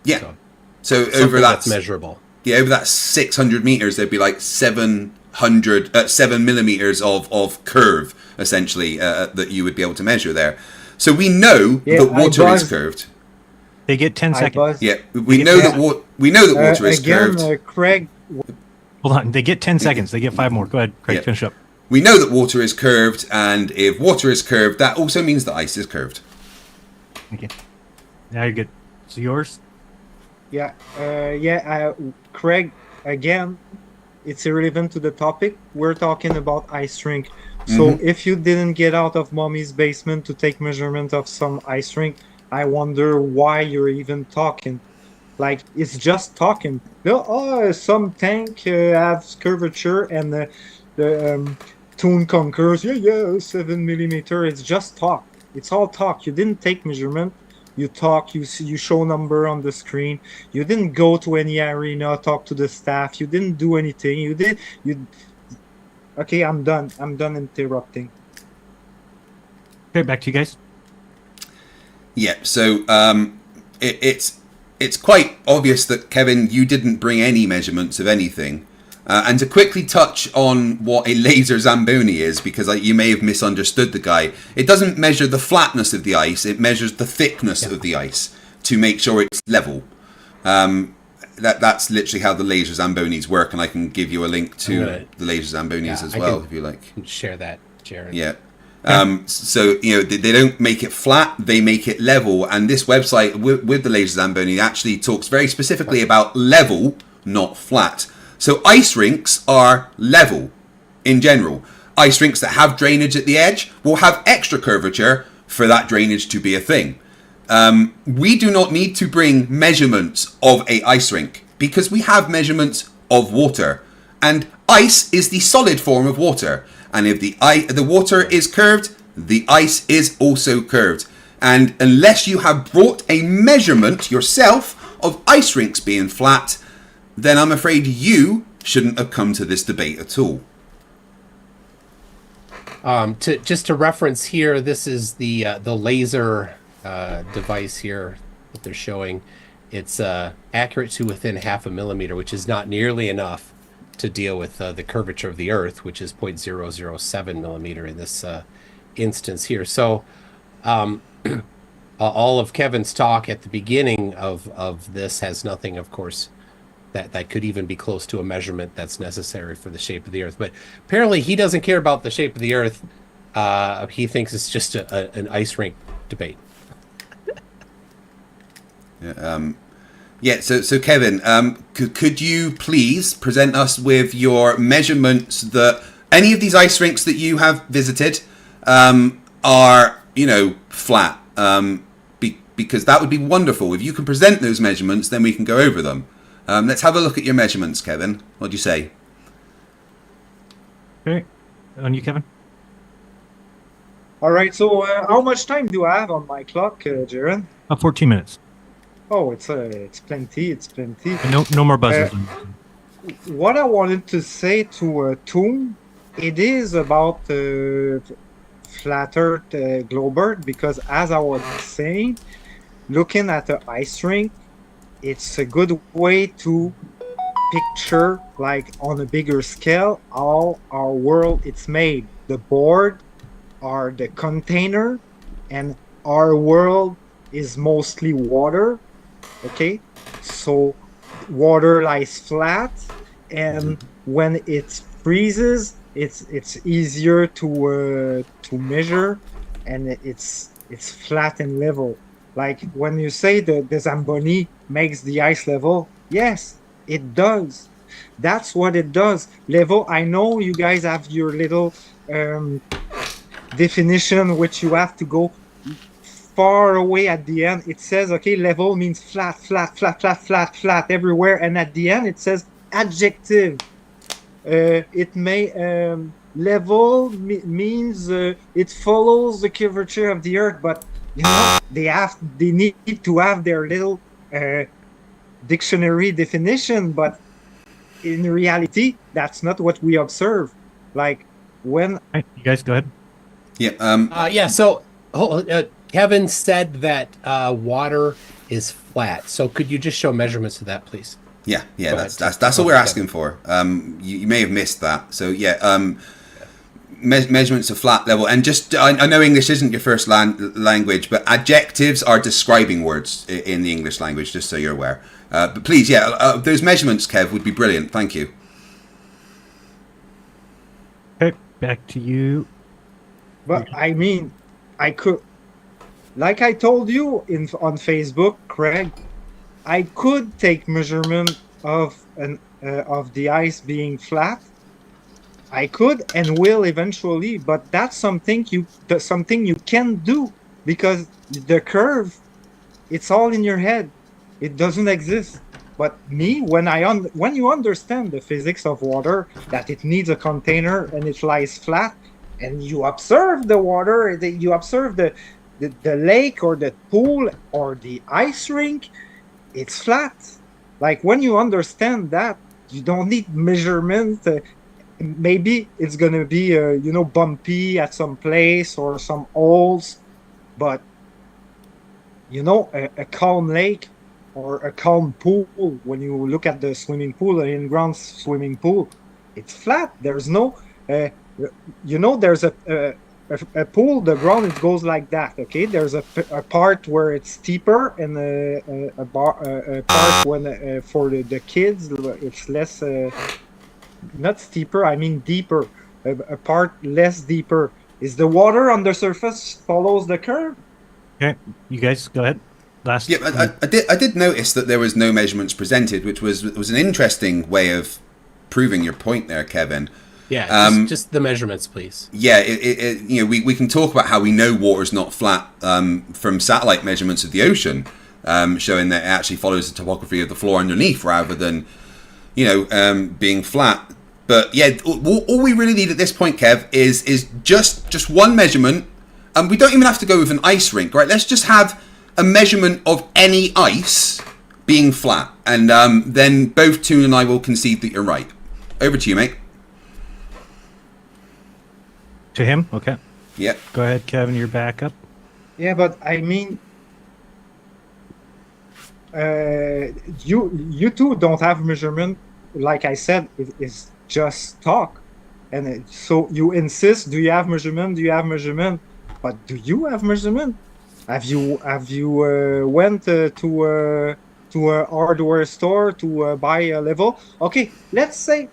Yeah. So something over that's measurable. Yeah, over that 600 meters, there'd be like 7 millimeters of curve, essentially, that you would be able to measure there. So we know that water is curved. They get 10 seconds. Yeah, we know that water is curved. Craig. Hold on, they get 10 seconds. They get 5 more. Go ahead, Craig, finish up. We know that water is curved, and if water is curved, that also means that ice is curved. Okay. Now you're good. So yours? Yeah, Craig, again, it's irrelevant to the topic. We're talking about ice rink. So if you didn't get out of mommy's basement to take measurement of some ice rink, I wonder why you're even talking. Like, it's just talking. Some tank has curvature and the Toon concurs. Yeah, 7 millimeter. It's just talk. It's all talk. You didn't take measurement. You talk, you show number on the screen. You didn't go to any arena, talk to the staff. You didn't do anything. Okay, I'm done. I'm done interrupting. Okay, back to you guys. Yeah, so it's quite obvious that, Qevin, you didn't bring any measurements of anything. And to quickly touch on what a laser Zamboni is, because you may have misunderstood the guy, it doesn't measure the flatness of the ice, it measures the thickness of the ice to make sure it's level. That's literally how the laser Zambonis work, and I can give you a link to the laser Zambonis as well, if you like. Share that, Jared. Yeah. So, they don't make it flat, they make it level. And this website with the laser Zamboni actually talks very specifically about level, not flat. So ice rinks are level in general. Ice rinks that have drainage at the edge will have extra curvature for that drainage to be a thing. We do not need to bring measurements of a ice rink because we have measurements of water. And ice is the solid form of water. And if the water is curved, the ice is also curved. And unless you have brought a measurement yourself of ice rinks being flat, then I'm afraid you shouldn't have come to this debate at all. Just to reference here, this is the laser device here that they're showing. It's accurate to within 0.5 millimeter, which is not nearly enough to deal with the curvature of the Earth, which is 0.007 millimeter in this instance here. So all of Kevin's talk at the beginning of this has nothing, of course, that could even be close to a measurement that's necessary for the shape of the Earth. But apparently he doesn't care about the shape of the Earth. He thinks it's just an ice rink debate. So Qevin, could you please present us with your measurements that any of these ice rinks that you have visited are, flat? Because that would be wonderful. If you can present those measurements, then we can go over them. Let's have a look at your measurements, Qevin. What do you say? Okay. On you, Qevin. All right. So how much time do I have on my clock, Jaron? 14 minutes. Oh, it's plenty. It's plenty. No more buzzers. What I wanted to say to Toon, it is about flat Earth Globert, because as I was saying, looking at the ice rink, it's a good way to picture, like on a bigger scale, how our world it's made. The board are the container, and our world is mostly water. Okay, so water lies flat, and when it freezes, it's easier to measure, and it's flat and level. Like when you say the Zamboni makes the ice level, yes, it does. That's what it does. Level. I know you guys have your little definition, which you have to go far away at the end. It says, okay, level means flat, flat, flat, flat, flat, flat everywhere, and at the end it says adjective. It may level means it follows the curvature of the earth, but you know they need to have their little dictionary definition, but in reality that's not what we observe. Like when You guys go ahead. Yeah. So Qevin said that water is flat. So could you just show measurements of that, please? Yeah. That's all we're asking for. You may have missed that. So yeah. Measurements of flat level, and just I know English isn't your first language, but adjectives are describing words in the English language, just so you're aware. But please, those measurements, Kev, would be brilliant. Thank you. Okay, back to you. But I mean, I could, like I told you on Facebook, Craig, I could take measurement of the ice being flat. I could and will eventually, but that's something you can do, because the curve, it's all in your head. It doesn't exist. But me, when you understand the physics of water, that it needs a container and it lies flat, and you observe the water, you observe the lake or the pool or the ice rink, it's flat. Like when you understand that, you don't need measurement. Maybe it's gonna be bumpy at some place or some holes, but a calm lake or a calm pool, when you look at the swimming pool, an in-ground swimming pool, it's flat. There's no there's a pool, the ground, it goes like that. Okay, there's a part where it's steeper, and a part when for the kids it's less. Not steeper, I mean deeper. A part less deeper. Is the water on the surface follows the curve? Okay, you guys go ahead. Last. Yeah, I did notice that there was no measurements presented, which was an interesting way of proving your point there, Qevin. Yeah, just the measurements, please. Yeah, we can talk about how we know water's not flat from satellite measurements of the ocean, showing that it actually follows the topography of the floor underneath rather than being flat. But yeah, all we really need at this point, Kev, is just one measurement, and we don't even have to go with an ice rink, right? Let's just have a measurement of any ice being flat, and then both Toon and I will concede that you're right. Over to you, mate. To him? Okay. Yeah. Go ahead, Qevin, you're back up. Yeah, but I mean, you two don't have measurement. Like I said, it is just talk, and so you insist. Do you have measurement? Do you have measurement? But do you have measurement? Have you went to a hardware store to buy a level? Okay, let's say,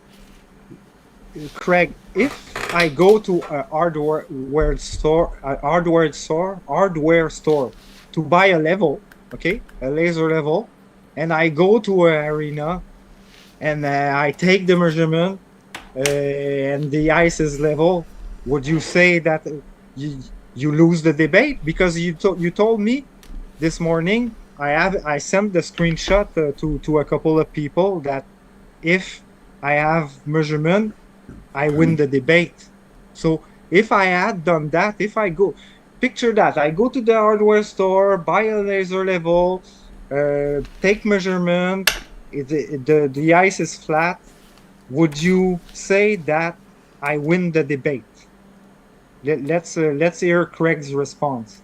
Craig, if I go to a hardware store to buy a level, okay, a laser level, and I go to an arena, and I take the measurement, and the ice is level, would you say that you lose the debate? Because you told me this morning, I sent the screenshot to a couple of people that if I have measurement, I win the debate. So if I had done that, picture that, I go to the hardware store, buy a laser level, take measurement. The ice is flat. Would you say that I win the debate? Let's hear Craig's response.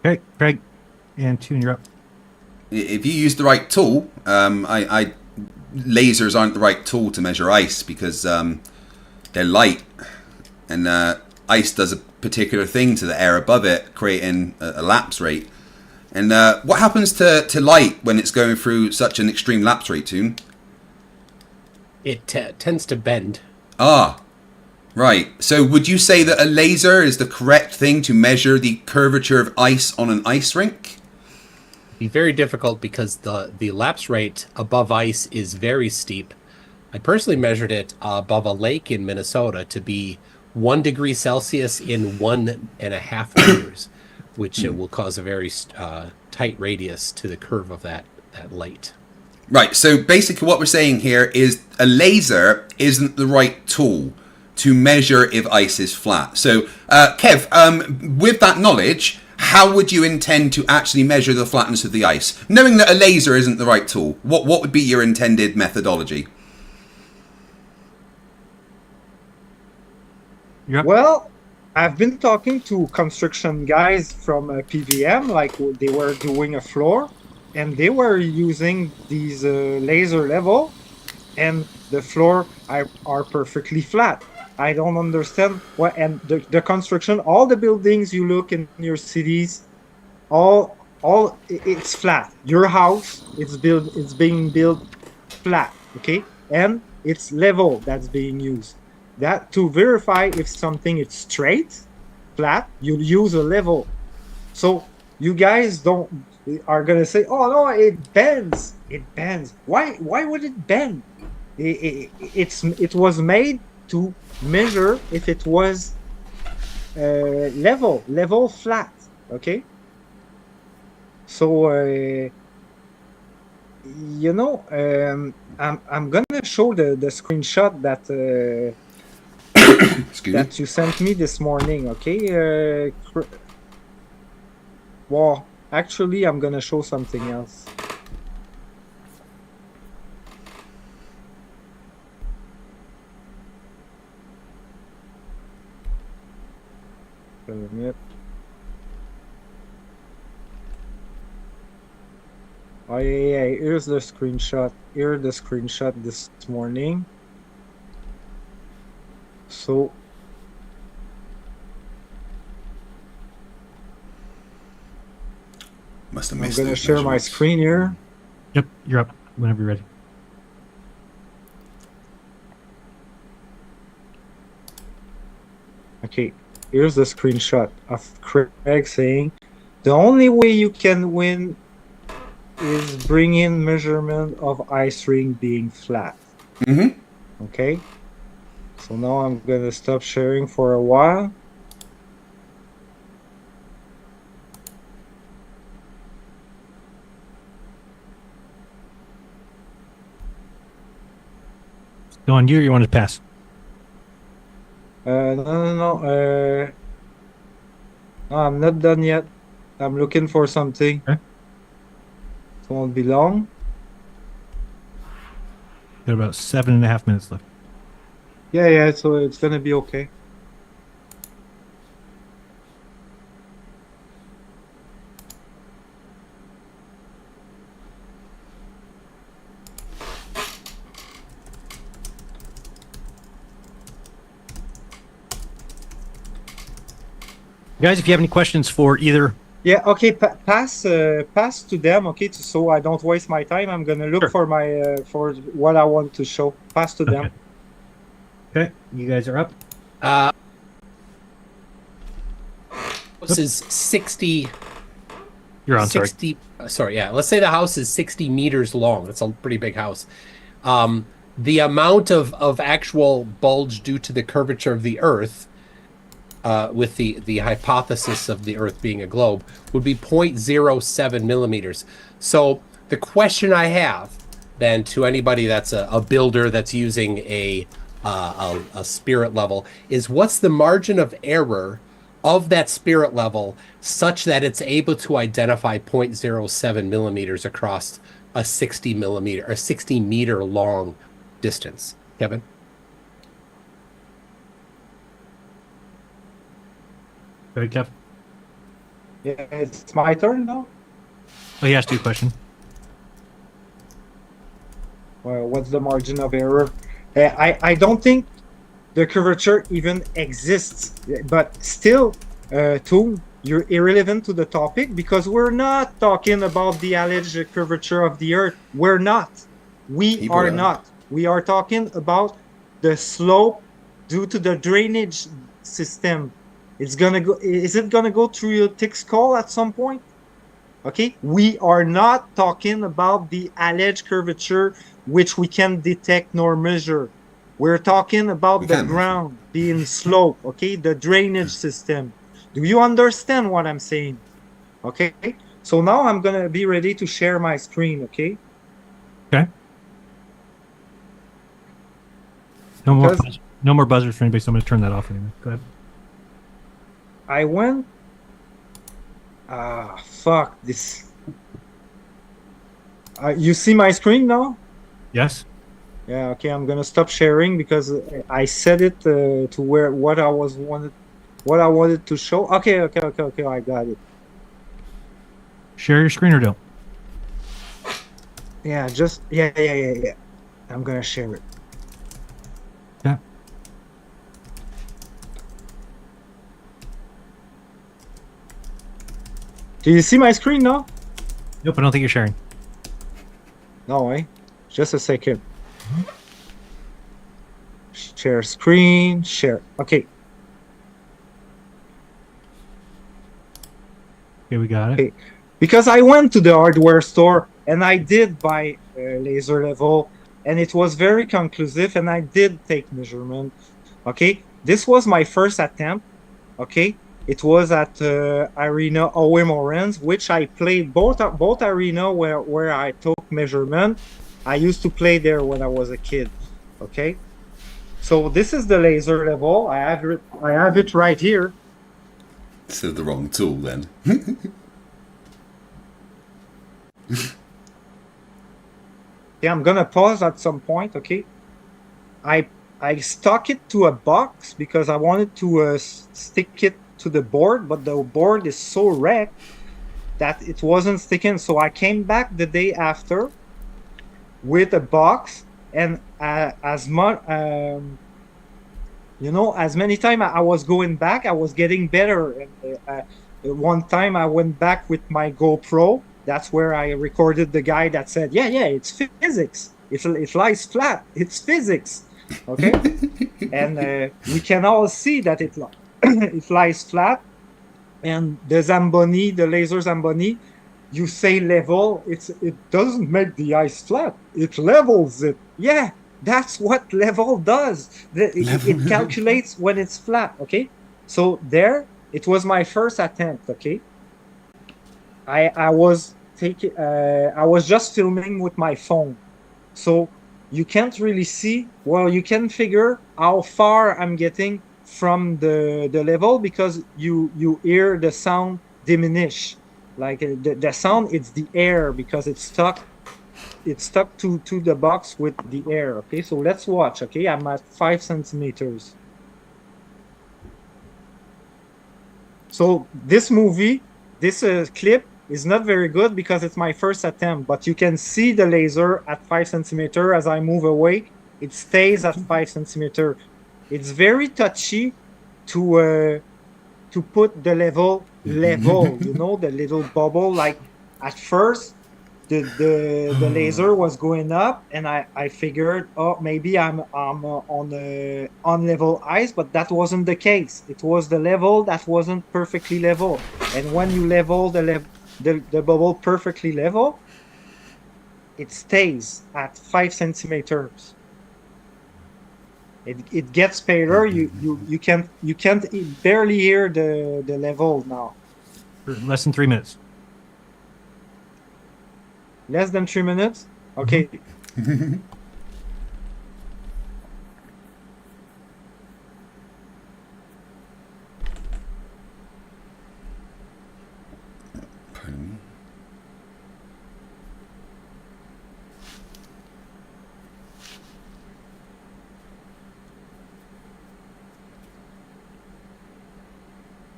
Okay, Craig and Toon, you're up. If you use the right tool, lasers aren't the right tool to measure ice because they're light, and ice does a particular thing to the air above it, creating a lapse rate. And what happens to light when it's going through such an extreme lapse rate, Toon? It tends to bend. Ah, right. So would you say that a laser is the correct thing to measure the curvature of ice on an ice rink? Be very difficult because the lapse rate above ice is very steep. I personally measured it above a lake in Minnesota to be 1 degree Celsius in 1.5 meters, which will cause a very tight radius to the curve of that light. Right, so basically what we're saying here is a laser isn't the right tool to measure if ice is flat. So, Kev, with that knowledge, how would you intend to actually measure the flatness of the ice? Knowing that a laser isn't the right tool, what would be your intended methodology? Yep. Well, I've been talking to construction guys from PVM, like they were doing a floor, and they were using these laser level, and the floor are perfectly flat. I don't understand what, and the construction, all the buildings you look in your cities, it's flat. Your house, it's being built flat, okay, and it's level that's being used. That to verify if something is straight, flat, you use a level. So you guys are gonna say, "Oh no, it bends. It bends." Why would it bend? It was made to measure if it was level flat. Okay. So I'm gonna show the screenshot that. That you sent me this morning, okay? Well, actually, I'm gonna show something else. Oh yeah, here's the screenshot. Here's the screenshot this morning. So Must have I'm missed gonna those share my measurements. screen here. Yep, you're up whenever you're ready. Okay, here's the screenshot of Craig saying, "The only way you can win is bring in measurement of ice rink being flat." Mm-hmm. Okay, so now I'm gonna stop sharing for a while. Go on you, or you want to pass? No, I'm not done yet. I'm looking for something. Okay. It won't be long. Got about 7.5 minutes left. Yeah, so it's gonna be okay. Guys, if you have any questions for either... Yeah, okay, pass to them, okay, so I don't waste my time. I'm gonna look Sure. for my for what I want to show. Pass to them. Okay, you guys are up. House is 60. You're on, 60. Sorry, yeah. Let's say the house is 60 meters long. That's a pretty big house. The amount of actual bulge due to the curvature of the Earth, with the hypothesis of the Earth being a globe, would be 0.07 millimeters. So the question I have then to anybody that's a builder that's using a spirit level is, what's the margin of error of that spirit level such that it's able to identify 0.07 millimeters across a 60 meter long distance. Kevin? Go ahead, Kev. Yeah, it's my turn now. Oh, he asked you a question. Well, what's the margin of error? I don't think the curvature even exists, but still, Toon, you're irrelevant to the topic because we're not talking about the alleged curvature of the Earth. We're not. We are not. We are talking about the slope due to the drainage system. It's gonna go. Is it gonna go through your thick skull at some point? Okay, we are not talking about the alleged curvature which we can detect nor measure. We're talking about the ground being slope, okay, the drainage system. Do you understand what I'm saying? Okay, so now I'm gonna be ready to share my screen, okay? Okay. No more buzzers for anybody, so I'm gonna turn that off anyway. Go ahead. I went. Fuck this. You see my screen now? Yes. Yeah. Okay. I'm gonna stop sharing because I set it to where what I wanted to show. Okay. I got it. Share your screen or don't. Yeah. Yeah. I'm gonna share it. Yeah. Do you see my screen now? Nope, I don't think you're sharing. No, just a second. Share screen, share. Okay. Okay, we got it. Okay. Because I went to the hardware store and I did buy a laser level and it was very conclusive and I did take measurement. Okay. This was my first attempt. Okay. It was at Arena Owe Morans, which I played both arena where I took measurement. I used to play there when I was a kid. Okay, so this is the laser level. I have it right here. This is the wrong tool then. Yeah, I'm gonna pause at some point. Okay, I stuck it to a box because I wanted to stick it to the board, but the board is so wrecked that it wasn't sticking. So I came back the day after with a box, and as much as many times I was going back, I was getting better. And one time I went back with my GoPro. That's where I recorded the guy that said, yeah, it's physics. It lies flat. It's physics. Okay, and we can all see that it lies flat. And the Zamboni, the laser Zamboni, you say level, it doesn't make the ice flat. It levels it. Yeah, that's what level does. It calculates when it's flat. Okay, so there, it was my first attempt. Okay, I was just filming with my phone, so you can't really see. Well, you can figure how far I'm getting from the level because you hear the sound diminish. Like the sound, it's the air because it's stuck to the box with the air. Okay, so let's watch. Okay, I'm at 5 centimeters. So this clip is not very good because it's my first attempt, but you can see the laser at 5 centimeters. As I move away, it stays at 5 centimeters. It's very touchy to put the level, the little bubble. Like at first, the laser was going up, and I figured, oh, maybe I'm on level ice, but that wasn't the case. It was the level that wasn't perfectly level, and when you level the bubble perfectly level, it stays at 5 centimeters. It gets paler. You can't barely hear the level now. For less than 3 minutes. Less than 3 minutes? Okay.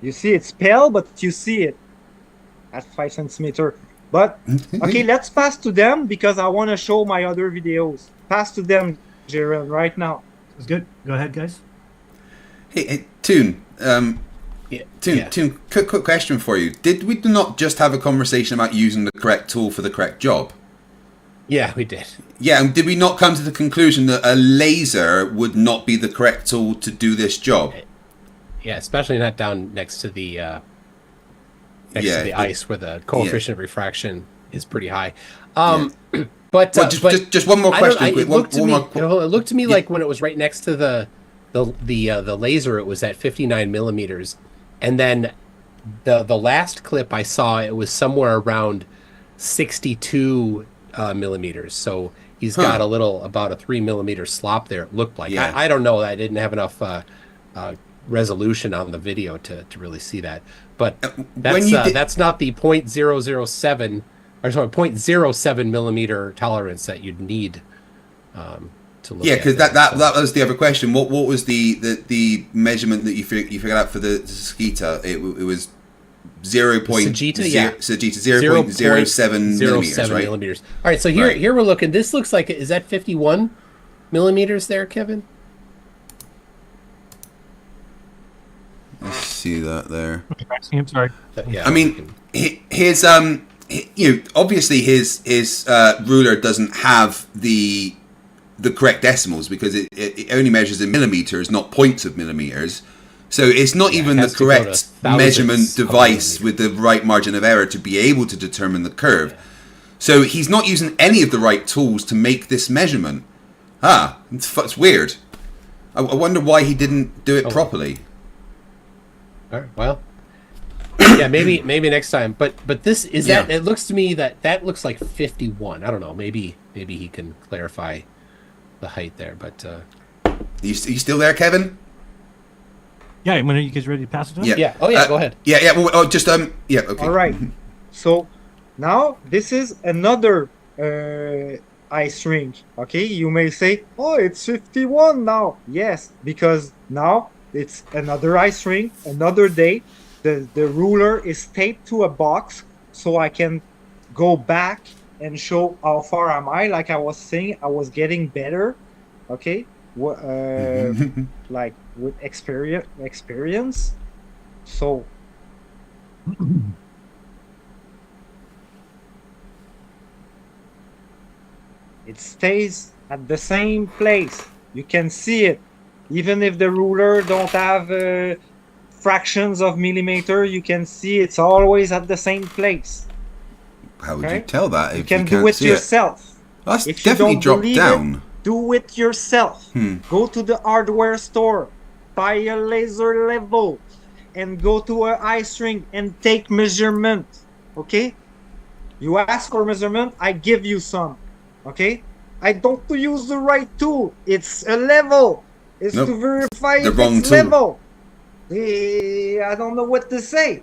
You see it's pale, but you see it at 5 centimeter. But okay, let's pass to them because I want to show my other videos. Pass to them, Jaren, right now. That's good. Go ahead, guys. Hey, Toon. Toon, quick question for you. Did we not just have a conversation about using the correct tool for the correct job? Yeah, we did. Yeah, and did we not come to the conclusion that a laser would not be the correct tool to do this job? Yeah, especially not down next to the ice where the coefficient of refraction is pretty high. But just one more question. It looked to me like when it was right next to the laser, it was at 59 millimeters, and then the last clip I saw, it was somewhere around 62 millimeters. So he's got about a 3 millimeter slop there. It looked like. I don't know. I didn't have enough resolution on the video to really see that. But that's not the 0.007 or sorry 0.07 millimeter tolerance that you'd need to look at. Yeah, because that was the other question. What was the measurement that you figured out for the Sagitta? It was 0.07 millimeters, right? Millimeters. All right, so here we're looking. This looks like, is that 51 millimeters there, Kevin? I see that there. I'm sorry. Yeah. I mean, his obviously his ruler doesn't have the correct decimals because it only measures in millimeters, not points of millimeters. So it's not even the correct measurement device with the right margin of error to be able to determine the curve. So he's not using any of the right tools to make this measurement. It's weird. I wonder why he didn't do it properly. All right, well, yeah, maybe next time. But this is that. It looks to me that looks like 51. I don't know. Maybe he can clarify the height there. But you still there, Kevin? Yeah. When are you guys ready to pass it on? Yeah. Oh yeah. Go ahead. Yeah. Well, just yeah. Okay. All right. So now this is another ice rink. Okay. You may say, oh, it's 51 now. Yes, because now it's another ice rink, another day. The ruler is taped to a box, so I can go back and show how far am I. Like I was saying, I was getting better. Okay, like with experience. So it stays at the same place. You can see it. Even if the ruler don't have fractions of millimeter, you can see it's always at the same place. How would you tell that? You can do it yourself. That's if definitely you don't dropped down. Do it yourself. Go to the hardware store, buy a laser level, and go to an ice rink and take measurement. Okay? You ask for measurement, I give you some. Okay? I don't use the right tool. It's a level. It's to verify if it's level. I don't know what to say.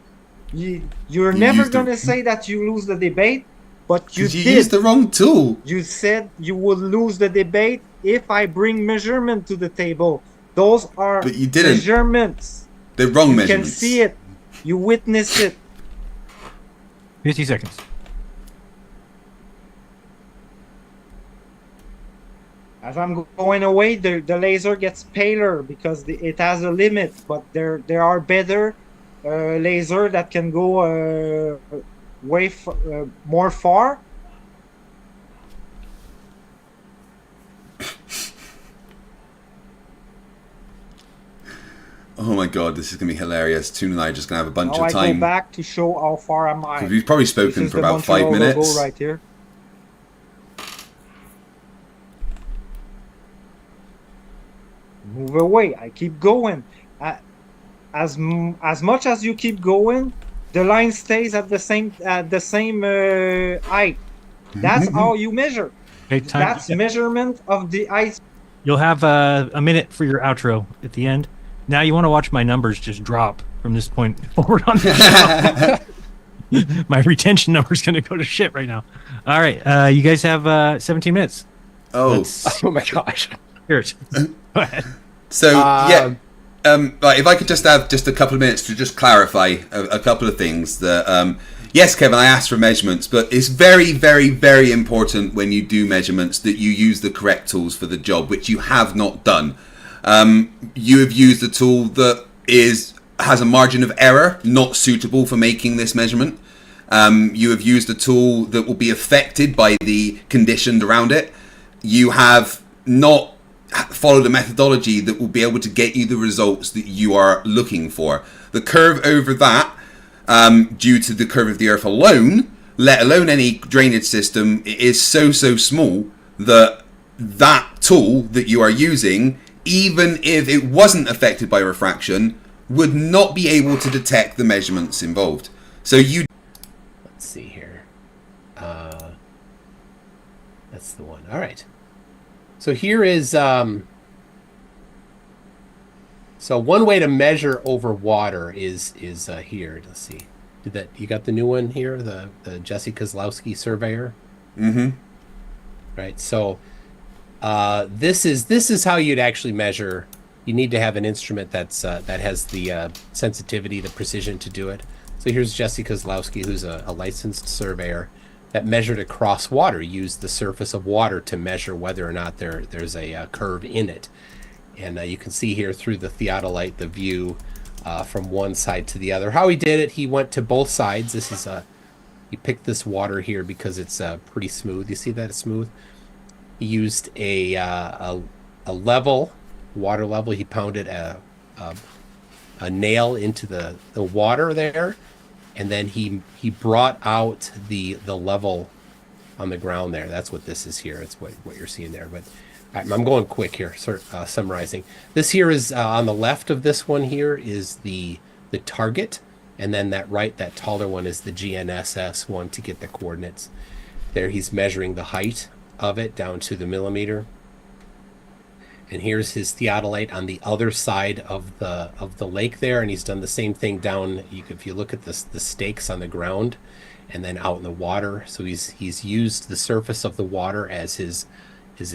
You're never going to say that you lose the debate, but you did. Used the wrong tool. You said you would lose the debate if I bring measurement to the table. Those are but you didn't. Measurements. The wrong you measurements. You can see it. You witness it. 50 seconds. As I'm going away, the laser gets paler because it has a limit. But there are better laser that can go more far. Oh my god, this is gonna be hilarious. Toon and I are just gonna have a bunch of time. I go back to show how far am I. We've probably spoken for about 5 minutes. Logo right here. Move away. I keep going. As much as you keep going, the line stays at the same height. That's how you measure. Okay, That's measurement of the ice. You'll have a minute for your outro at the end. Now you want to watch my numbers just drop from this point forward on the show. My retention number is going to go to shit right now. All right, you guys have 17 minutes. Oh, oh my gosh. Here's. Go ahead. So like if I could just have just a couple of minutes to just clarify a couple of things. That yes, Kevin, I asked for measurements, but it's very, very, very important when you do measurements that you use the correct tools for the job, which you have not done. You have used a tool that has a margin of error not suitable for making this measurement. You have used a tool that will be affected by the conditions around it. You have not followed a methodology that will be able to get you the results that you are looking for. The curve over that, due to the curve of the Earth alone, let alone any drainage system, it is so small that that tool that you are using, even if it wasn't affected by refraction, would not be able to detect the measurements involved. So you... Let's see here. That's the one. All right. So here is... So one way to measure over water is here. Let's see. You got the new one here? The Jesse Kozlowski surveyor? Mm-hmm. Right. So this is how you'd actually measure. You need to have an instrument that has the sensitivity, the precision to do it. So here's Jesse Kozlowski, who's a licensed surveyor that measured across water, used the surface of water to measure whether or not there's a curve in it. And you can see here through the theodolite the view from one side to the other. How he did it, he went to both sides. This is he picked this water here because it's pretty smooth. You see that it's smooth? He used a level, water level. He pounded a nail into the water there, and then he brought out the level on the ground there. That's what this is here. It's what you're seeing there. But I'm going quick here, summarizing. This here is on the left of this one here is the target, and then that taller one is the GNSS one to get the coordinates. There he's measuring the height of it down to the millimeter. And here's his theodolite on the other side of the lake there, and he's done the same thing down. If you look at the stakes on the ground, and then out in the water. So he's used the surface of the water as his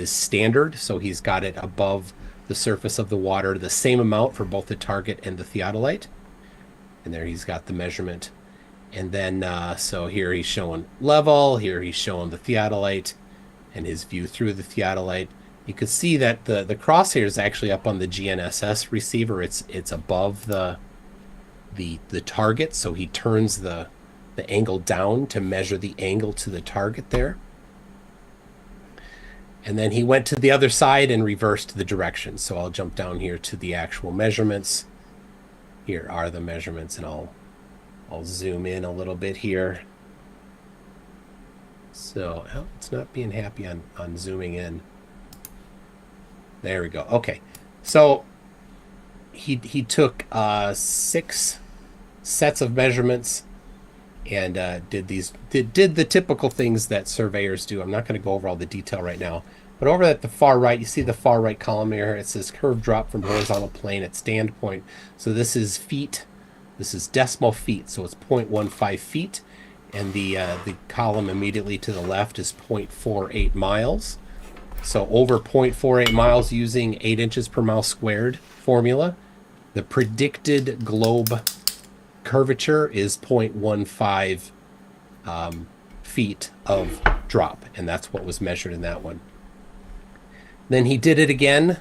standard. So he's got it above the surface of the water, the same amount for both the target and the theodolite. And there he's got the measurement. And then so here he's showing level. Here he's showing the theodolite and his view through the theodolite. You can see that the crosshair is actually up on the GNSS receiver. It's above the target, so he turns the angle down to measure the angle to the target there. And then he went to the other side and reversed the direction. So I'll jump down here to the actual measurements. Here are the measurements, and I'll zoom in a little bit here. So it's not being happy on zooming in. There we go. Okay, so he took 6 sets of measurements and did the typical things that surveyors do. I'm not going to go over all the detail right now, but over at the far right, you see the far right column here. It says curve drop from horizontal plane at stand point. So this is feet. This is decimal feet. So it's 0.15 feet, and the column immediately to the left is 0.48 miles. So over 0.48 miles using 8 inches per mile squared formula. The predicted globe curvature is 0.15 feet of drop, and that's what was measured in that one. Then he did it again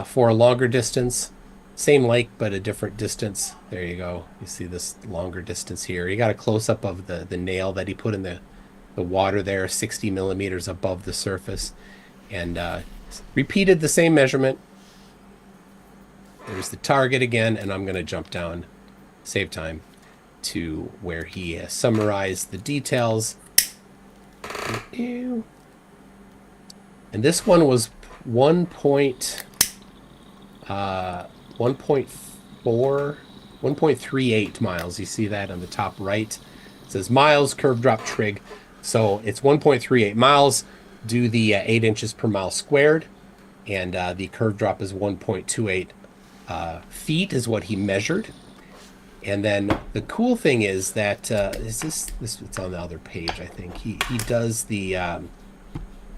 for a longer distance. Same lake, but a different distance. There you go. You see this longer distance here. You got a close-up of the nail that he put in the water there, 60 millimeters above the surface, and repeated the same measurement. There's the target again, and I'm going to jump down, save time, to where he has summarized the details. And this one was 1.38 miles. You see that on the top right. It says miles, curve drop trig. So it's 1.38 miles. Do the 8 inches per mile squared, and the curve drop is 1.28 feet is what he measured. And then the cool thing is that it's on the other page, I think. He does the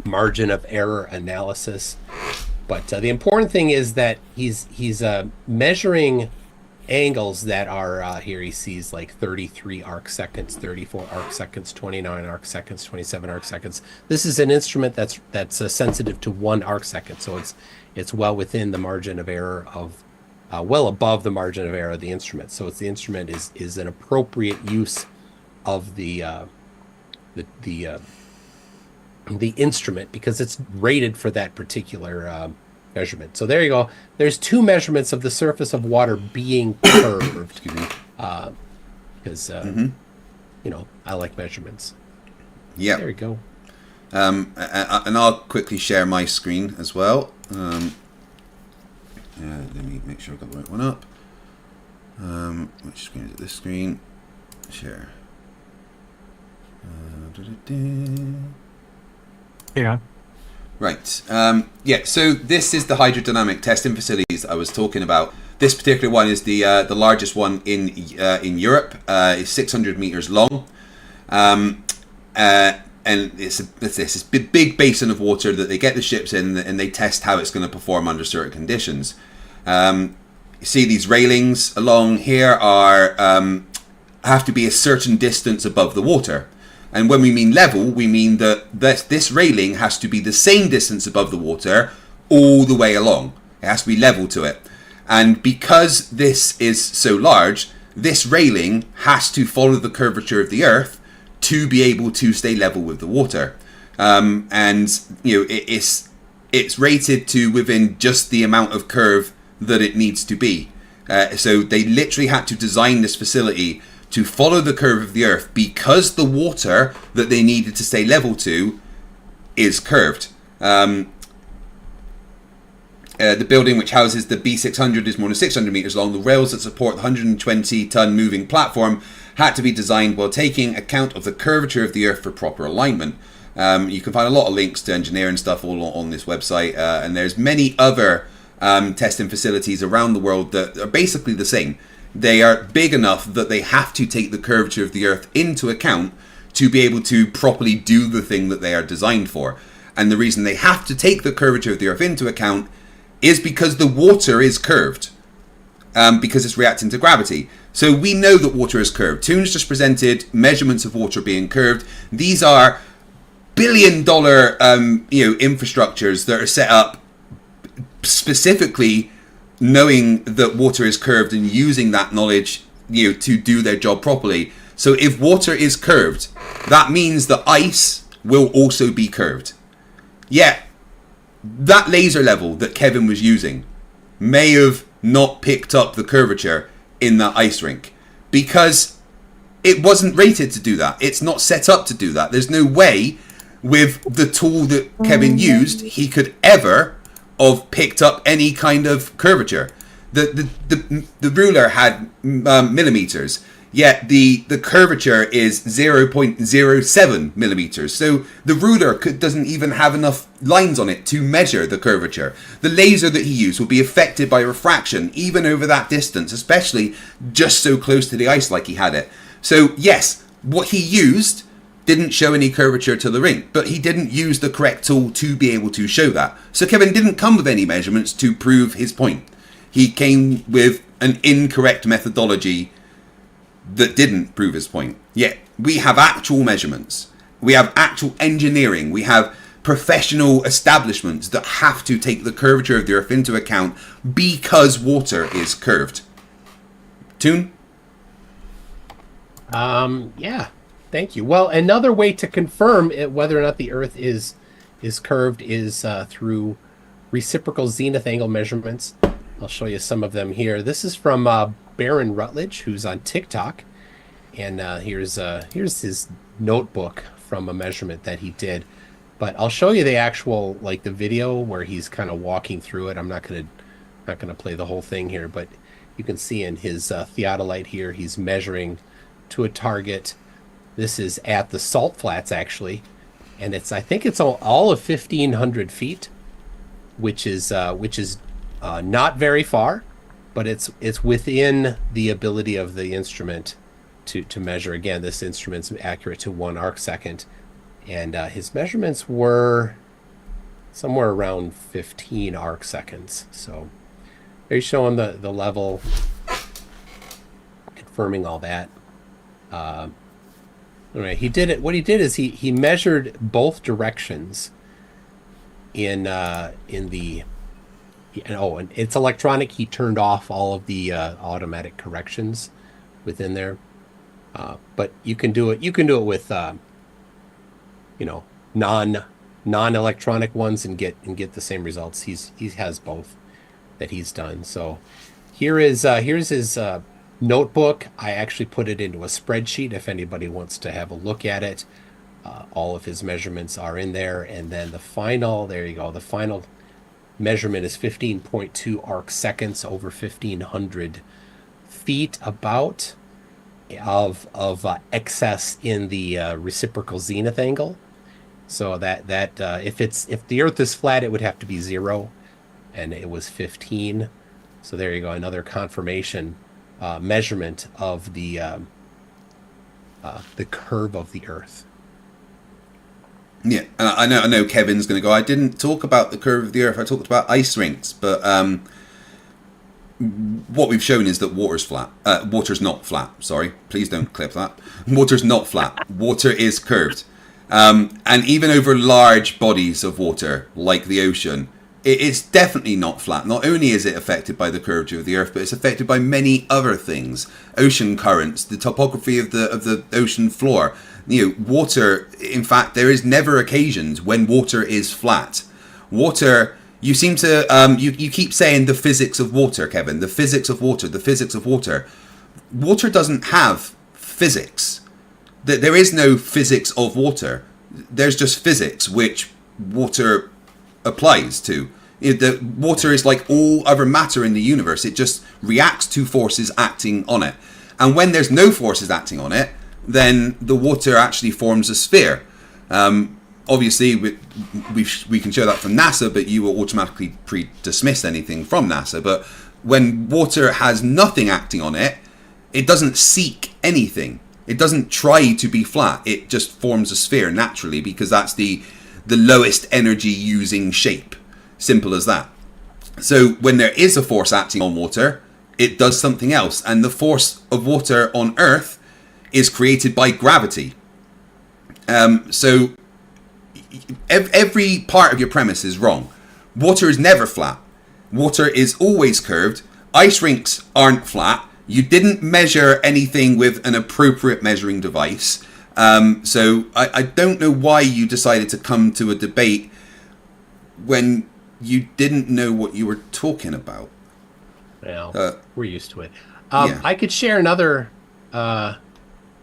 margin of error analysis But the important thing is that he's measuring angles that are here. He sees like 33 arc seconds, 34 arc seconds, 29 arc seconds, 27 arc seconds. This is an instrument that's sensitive to 1 arc second, so it's well within the margin of error of well above the margin of error of the instrument. So the instrument is an appropriate use of the instrument because it's rated for that particular measurement. So there you go. There's 2 measurements of the surface of water being curved. Because you know, I like measurements. Yeah. There we go. And I'll quickly share my screen as well. Let me make sure I've got the right one up. Which screen is it? This screen. Share. Yeah. Right. Yeah. So this is the hydrodynamic testing facilities I was talking about. This particular one is the largest one in Europe. It's 600 meters long, and it's this big basin of water that they get the ships in, and they test how it's going to perform under certain conditions. You see these railings along here are have to be a certain distance above the water. And when we mean level, we mean that this railing has to be the same distance above the water all the way along. It has to be level to it. And because this is so large, this railing has to follow the curvature of the Earth to be able to stay level with the water. And you know, it's rated to within just the amount of curve that it needs to be. So they literally had to design this facility to follow the curve of the Earth because the water that they needed to stay level to is curved. The building which houses the B600 is more than 600 meters long. The rails that support the 120-ton moving platform had to be designed while taking account of the curvature of the Earth for proper alignment. You can find a lot of links to engineering stuff all on this website, and there's many other testing facilities around the world that are basically the same. They are big enough that they have to take the curvature of the Earth into account to be able to properly do the thing that they are designed for. And the reason they have to take the curvature of the Earth into account is because the water is curved, because it's reacting to gravity. So we know that water is curved. Toon's just presented measurements of water being curved. These are billion-dollar infrastructures that are set up specifically knowing that water is curved and using that knowledge, you know, to do their job properly. So if water is curved, that means the ice will also be curved. Yeah, that laser level that Qevin was using may have not picked up the curvature in that ice rink because it wasn't rated to do that. It's not set up to do that. There's no way with the tool that Qevin used he could ever have picked up any kind of curvature. The ruler had millimeters, yet the curvature is 0.07 millimeters. So the ruler doesn't even have enough lines on it to measure the curvature. The laser that he used will be affected by refraction even over that distance, especially just so close to the ice like he had it. So yes, what he used didn't show any curvature to the rink, but he didn't use the correct tool to be able to show that. So Qevin didn't come with any measurements to prove his point. He came with an incorrect methodology that didn't prove his point. Yet we have actual measurements. We have actual engineering. We have professional establishments that have to take the curvature of the Earth into account because water is curved. Toon? Yeah. Thank you. Well, another way to confirm whether or not the Earth is curved is through reciprocal zenith angle measurements. I'll show you some of them here. This is from Baron Rutledge, who's on TikTok, and here's his notebook from a measurement that he did. But I'll show you the actual, like, the video where he's kind of walking through it. I'm not gonna play the whole thing here, but you can see in his theodolite here, he's measuring to a target. This is at the salt flats, actually, and I think it's all of 1,500 feet, which is not very far, but it's within the ability of the instrument to measure. Again, this instrument's accurate to 1 arc second, and his measurements were, somewhere around 15 arc seconds. So they're showing the level, confirming all that. Anyway, he did it. What he did is he measured both directions in the. And it's electronic. He turned off all of the automatic corrections within there, but you can do it. You can do it with, non-electronic ones and get the same results. He has both that he's done. So here's his notebook. I actually put it into a spreadsheet if anybody wants to have a look at it. All of his measurements are in there, and then the final. There you go. The final measurement is 15.2 arc seconds over 1,500 feet about of excess in the reciprocal zenith angle. So that if the Earth is flat, it would have to be 0, and it was 15. So there you go, another confirmation measurement of the curve of the Earth. Yeah, I know Kevin's going to go, I didn't talk about the curve of the Earth, I talked about ice rinks, but what we've shown is that water's flat. Water's not flat, sorry. Please don't clip that. Water's not flat. Water is curved. And even over large bodies of water, like the ocean, it's definitely not flat. Not only is it affected by the curvature of the Earth, but it's affected by many other things. Ocean currents, the topography of the ocean floor. Water, in fact, there is never occasions when water is flat. Water, you seem to, you keep saying the physics of water, Kevin, the physics of water, the physics of water. Water doesn't have physics. There is no physics of water. There's just physics, which water applies to. The water is like all other matter in the universe. It just reacts to forces acting on it. And when there's no forces acting on it, then the water actually forms a sphere. Obviously, we can show that from NASA, but you will automatically dismiss anything from NASA. But when water has nothing acting on it, it doesn't seek anything. It doesn't try to be flat. It just forms a sphere naturally because that's the lowest energy using shape. Simple as that. So when there is a force acting on water, it does something else. And the force of water on Earth is created by gravity. So every part of your premise is wrong. Water is never flat. Water is always curved. Ice rinks aren't flat. You didn't measure anything with an appropriate measuring device. So I don't know why you decided to come to a debate when you didn't know what you were talking about. Well, we're used to it. Yeah. I could share another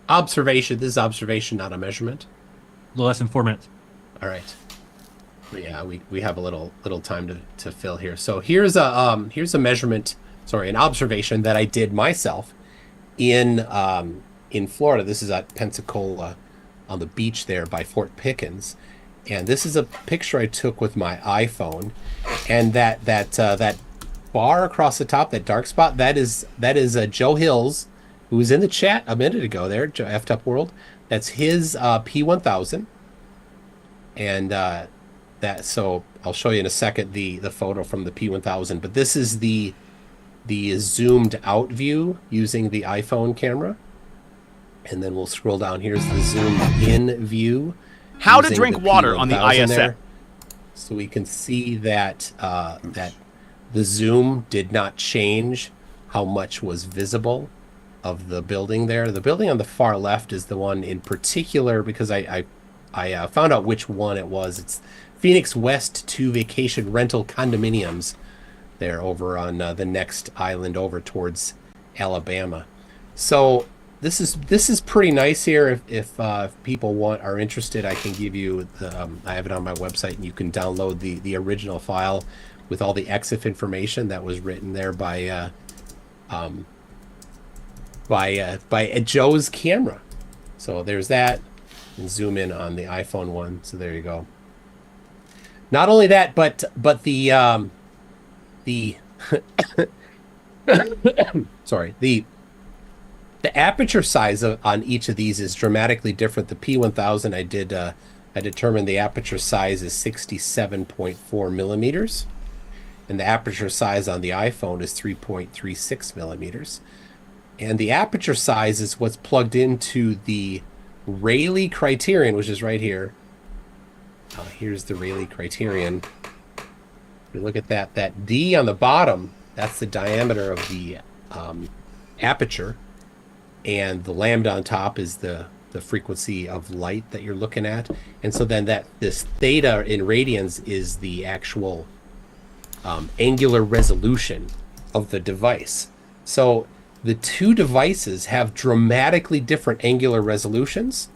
observation. This is observation, not a measurement. A little less than 4 minutes. All right. Yeah, we have a little time to fill here. So here's a measurement. Sorry, an observation that I did myself in Florida. This is at Pensacola on the beach there by Fort Pickens. And this is a picture I took with my iPhone. And that bar across the top, that dark spot, that is Joe Hills, who was in the chat a minute ago there, Effed Up World. That's his P1000. And so I'll show you in a second the photo from the P1000. But this is the zoomed out view using the iPhone camera. And then we'll scroll down. Here's the zoomed in view. How to drink water on the ISS. There. So we can see that that the zoom did not change how much was visible of the building there. The building on the far left is the one in particular because I found out which one it was. It's Phoenix West 2 Vacation Rental Condominiums there over on the next island over towards Alabama. So this is pretty nice here. If people are interested, I can give you I have it on my website, and you can download the original file with all the EXIF information that was written there by Joe's camera. So there's that, and zoom in on the iPhone one. So there you go. Not only that, but the sorry, the aperture size on each of these is dramatically different. The P1000 I did I determined the aperture size is 67.4 millimeters, and the aperture size on the iPhone is 3.36 millimeters. And the aperture size is what's plugged into the Rayleigh criterion, which is right here. Here's the Rayleigh criterion. If you look at that D on the bottom, that's the diameter of the aperture, and the lambda on top is the frequency of light that you're looking at. And so then this theta in radians is the actual angular resolution of the device. So the two devices have dramatically different angular resolutions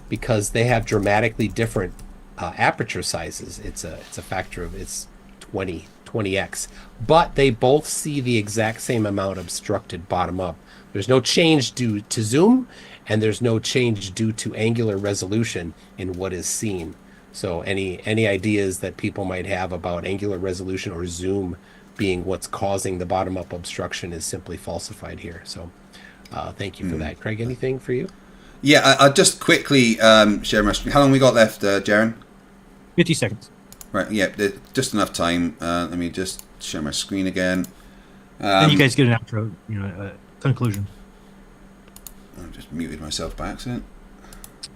because they have dramatically different aperture sizes. It's a factor of 20x, but they both see the exact same amount obstructed bottom up. There's no change due to zoom, and there's no change due to angular resolution in what is seen. So any ideas that people might have about angular resolution or zoom being what's causing the bottom up obstruction is simply falsified here. So thank you for that. Craig, anything for you? Yeah, I'll just quickly share my screen. How long we got left, Jaren? 50 seconds. Right, yeah, just enough time. Let me just share my screen again. And you guys get an outro, conclusion. I just muted myself by accident.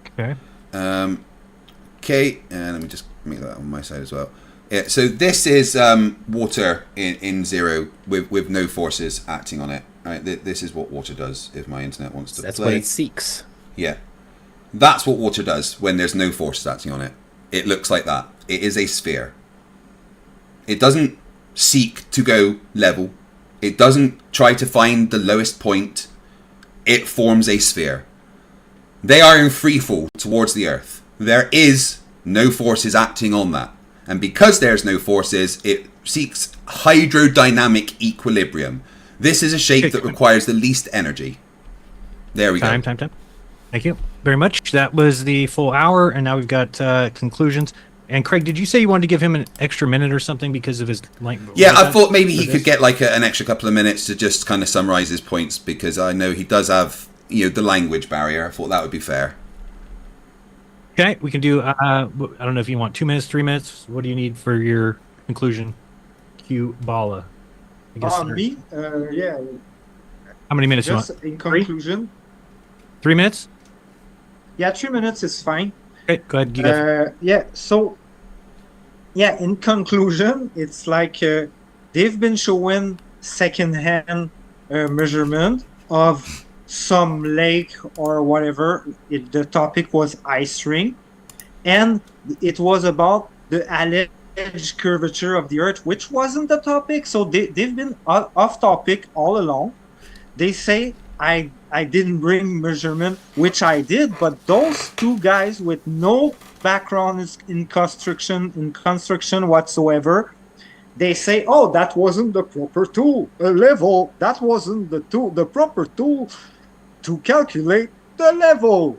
Okay. Okay, and let me just make that on my side as well. Yeah, so this is water in zero with no forces acting on it. Right, this is what water does if my internet wants to That's play. what it seeks. Yeah, that's what water does when there's no forces acting on it. It looks like that. It is a sphere. It doesn't seek to go level. It doesn't try to find the lowest point. It forms a sphere. They are in free fall towards the Earth. There is no forces acting on that. And because there's no forces, it seeks hydrodynamic equilibrium. This is a shape that requires the least energy. There we go. Time. Thank you very much. That was the full hour, and now we've got conclusions. And Craig, did you say you wanted to give him an extra minute or something because of his length? Yeah, I thought maybe he could get like an extra couple of minutes to just kind of summarize his points, because I know he does have, the language barrier. I thought that would be fair. Okay, we can do, I don't know if you want 2 minutes, 3 minutes. What do you need for your conclusion? Q Bala. I guess Me? Yeah. How many minutes Just you want? in conclusion. 3 minutes? Yeah, 3 minutes is fine. Okay, go ahead. You got in conclusion, it's like they've been showing second-hand measurement of some lake or whatever. The topic was ice ring, and it was about the alleged curvature of the Earth, which wasn't the topic. So they've been off topic all along. They say I didn't bring measurement, which I did, but those two guys with no background in construction whatsoever, they say, oh, that wasn't the proper tool, level. That wasn't the proper tool to calculate the level.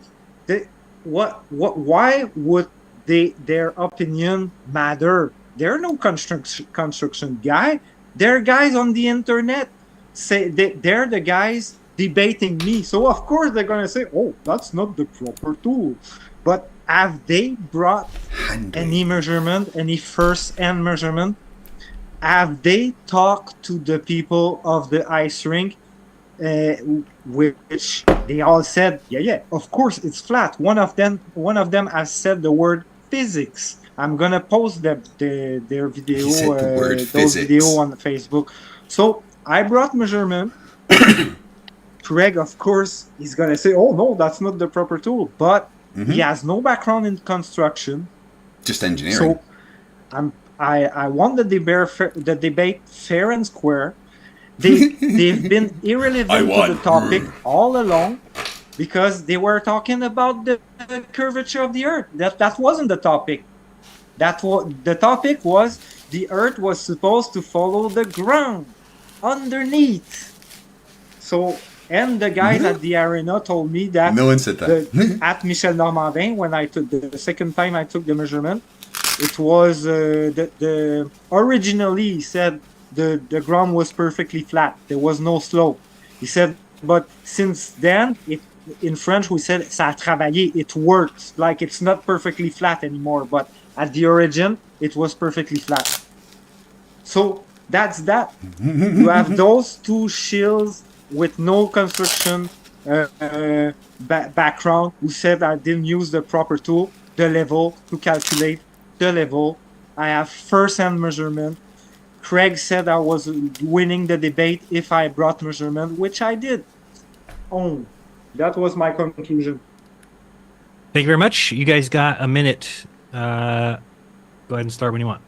Why would their opinion matter? They're no construction guy. They're guys on the internet. Say they're the guys debating me. So of course they're gonna say, oh, that's not the proper tool. But have they brought any measurement, any first-hand measurement? Have they talked to the people of the ice rink, which they all said, yeah, of course it's flat. One of them has said the word physics. I'm gonna post their video, those video on Facebook. So I brought measurement. Craig, of course, is gonna say, oh no, that's not the proper tool. But he has no background in construction. Just engineering. So I won the debate fair and square. They've been irrelevant to the topic all along, because they were talking about the curvature of the Earth. That wasn't the topic. The topic was the Earth was supposed to follow the ground underneath. So, and the guys at the arena told me that no one said that. at Michel Normandin, when I took the second time I took the measurement, it was originally he said the ground was perfectly flat. There was no slope. He said, but since then in French we said ça a travaillé, it works. Like it's not perfectly flat anymore, but at the origin it was perfectly flat. So that's that. You have those two shields with no construction background who said I didn't use the proper tool, the level, to calculate the level. I have first-hand measurement. Craig said I was winning the debate if I brought measurement, which I did. Oh, that was my conclusion. Thank you very much. You guys got a minute. Go ahead and start when you want.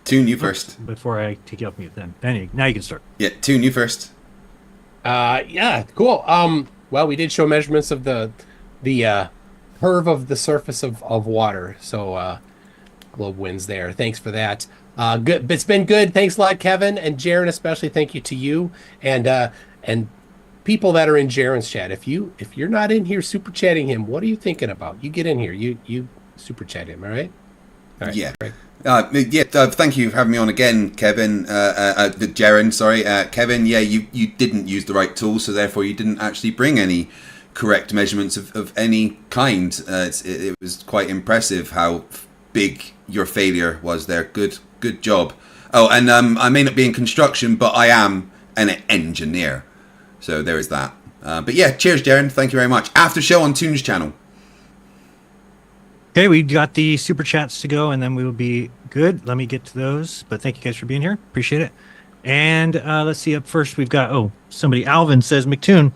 Toon, you first. Before I take you off mute, then. Now you can start. Yeah, Toon, you first. Yeah, cool. Well, we did show measurements of the curve of the surface of water. So Globe wins there. Thanks for that. Good. It's been good. Thanks a lot, Qevin and Jaren, especially. Thank you to you and people that are in Jaren's chat. If you're not in here super chatting him, what are you thinking about? You get in here. You super chat him. All right. All right. Yeah. Great. Thank you for having me on again, Qevin. Jaren, sorry, Qevin. Yeah, you didn't use the right tool, so therefore you didn't actually bring any correct measurements of any kind. It was quite impressive how big your failure was there. Good job. Oh, and I may not be in construction, but I am an engineer, so there is that. But yeah, cheers, Jaren. Thank you very much. After show on Toon's channel. Okay, we got the super chats to go, and then we will be good. Let me get to those. But thank you guys for being here. Appreciate it. And let's see. Up first, we've got somebody. Alvin says, McToon,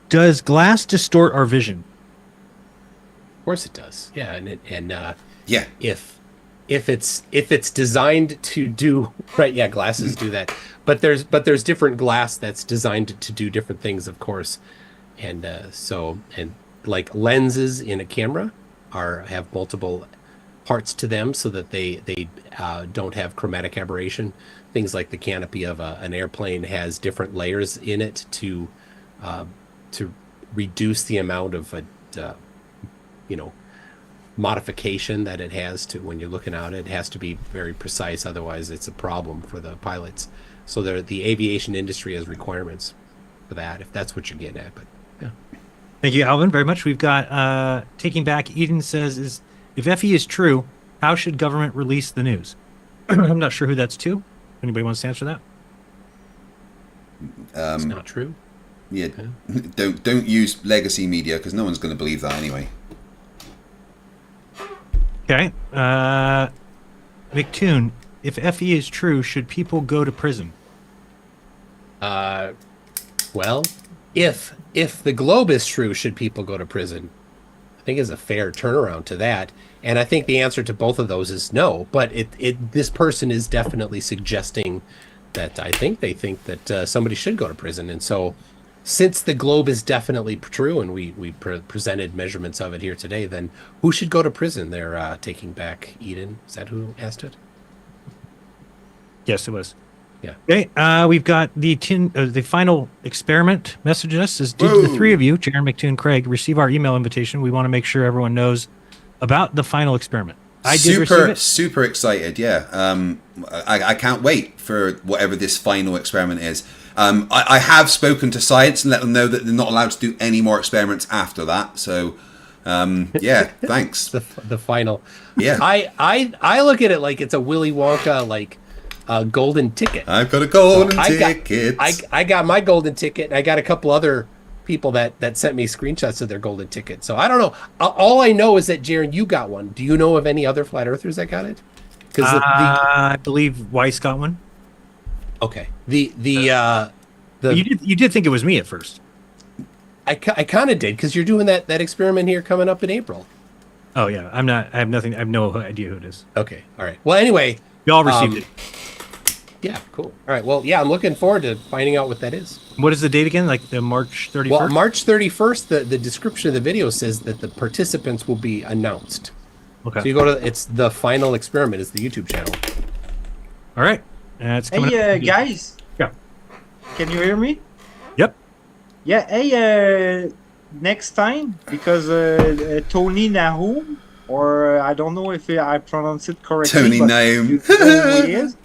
does glass distort our vision? Of course it does. Yeah, and yeah, if it's designed to do right, yeah, glasses do that. But there's different glass that's designed to do different things, of course, and like lenses in a camera have multiple parts to them so that they don't have chromatic aberration. Things like the canopy of an airplane has different layers in it to reduce the amount of modification that it has to when you're looking at it. It has to be very precise, otherwise it's a problem for the pilots. So the aviation industry has requirements for that, if that's what you're getting at. But yeah. Thank you, Alvin, very much. We've got Taking Back. Eden says, if FE is true, how should government release the news? I'm not sure who that's to. Anybody wants to answer that? It's not true. Yeah, okay. Don't use legacy media because no one's going to believe that anyway. Okay. McToon, if FE is true, should people go to prison? Well, if the globe is true, should people go to prison? I think is a fair turnaround to that. And I think the answer to both of those is no. But this person is definitely suggesting that I think they think that somebody should go to prison. And so since the globe is definitely true, and we presented measurements of it here today, then who should go to prison? They're Taking Back Eden. Is that who asked it? Yes, it was. Yeah. Okay. We've got the final experiment messaging us. Did the three of you, Jaren, McToon, Craig, receive our email invitation? We want to make sure everyone knows about the final experiment. I did receive it. Super excited. Yeah. I can't wait for whatever this final experiment is. I have spoken to science and let them know that they're not allowed to do any more experiments after that. So, yeah, thanks. the final. Yeah. I look at it like it's a Willy Wonka golden ticket. I've got a golden ticket. I got my golden ticket, and I got a couple other people that sent me screenshots of their golden ticket. So I don't know. All I know is that, Jaren, you got one. Do you know of any other flat earthers that got it? Because I believe Weiss got one. Okay. You did think it was me at first. I kind of did, because you're doing that experiment here coming up in April. Oh yeah, I have nothing. I have no idea who it is. Okay. All right. Well, anyway, y'all received it. Yeah, cool. All right. Well, yeah, I'm looking forward to finding out what that is. What is the date again? Like the March 31st? Well, March 31st, the description of the video says that the participants will be announced. Okay. So you go to, it's the final experiment is the YouTube channel. All right. It's coming Hey, guys. Yeah. Can you hear me? Yep. Yeah. Hey, next time, because Tony Nahum, or I don't know if I pronounce it correctly. Tony Nahum. You know who he is.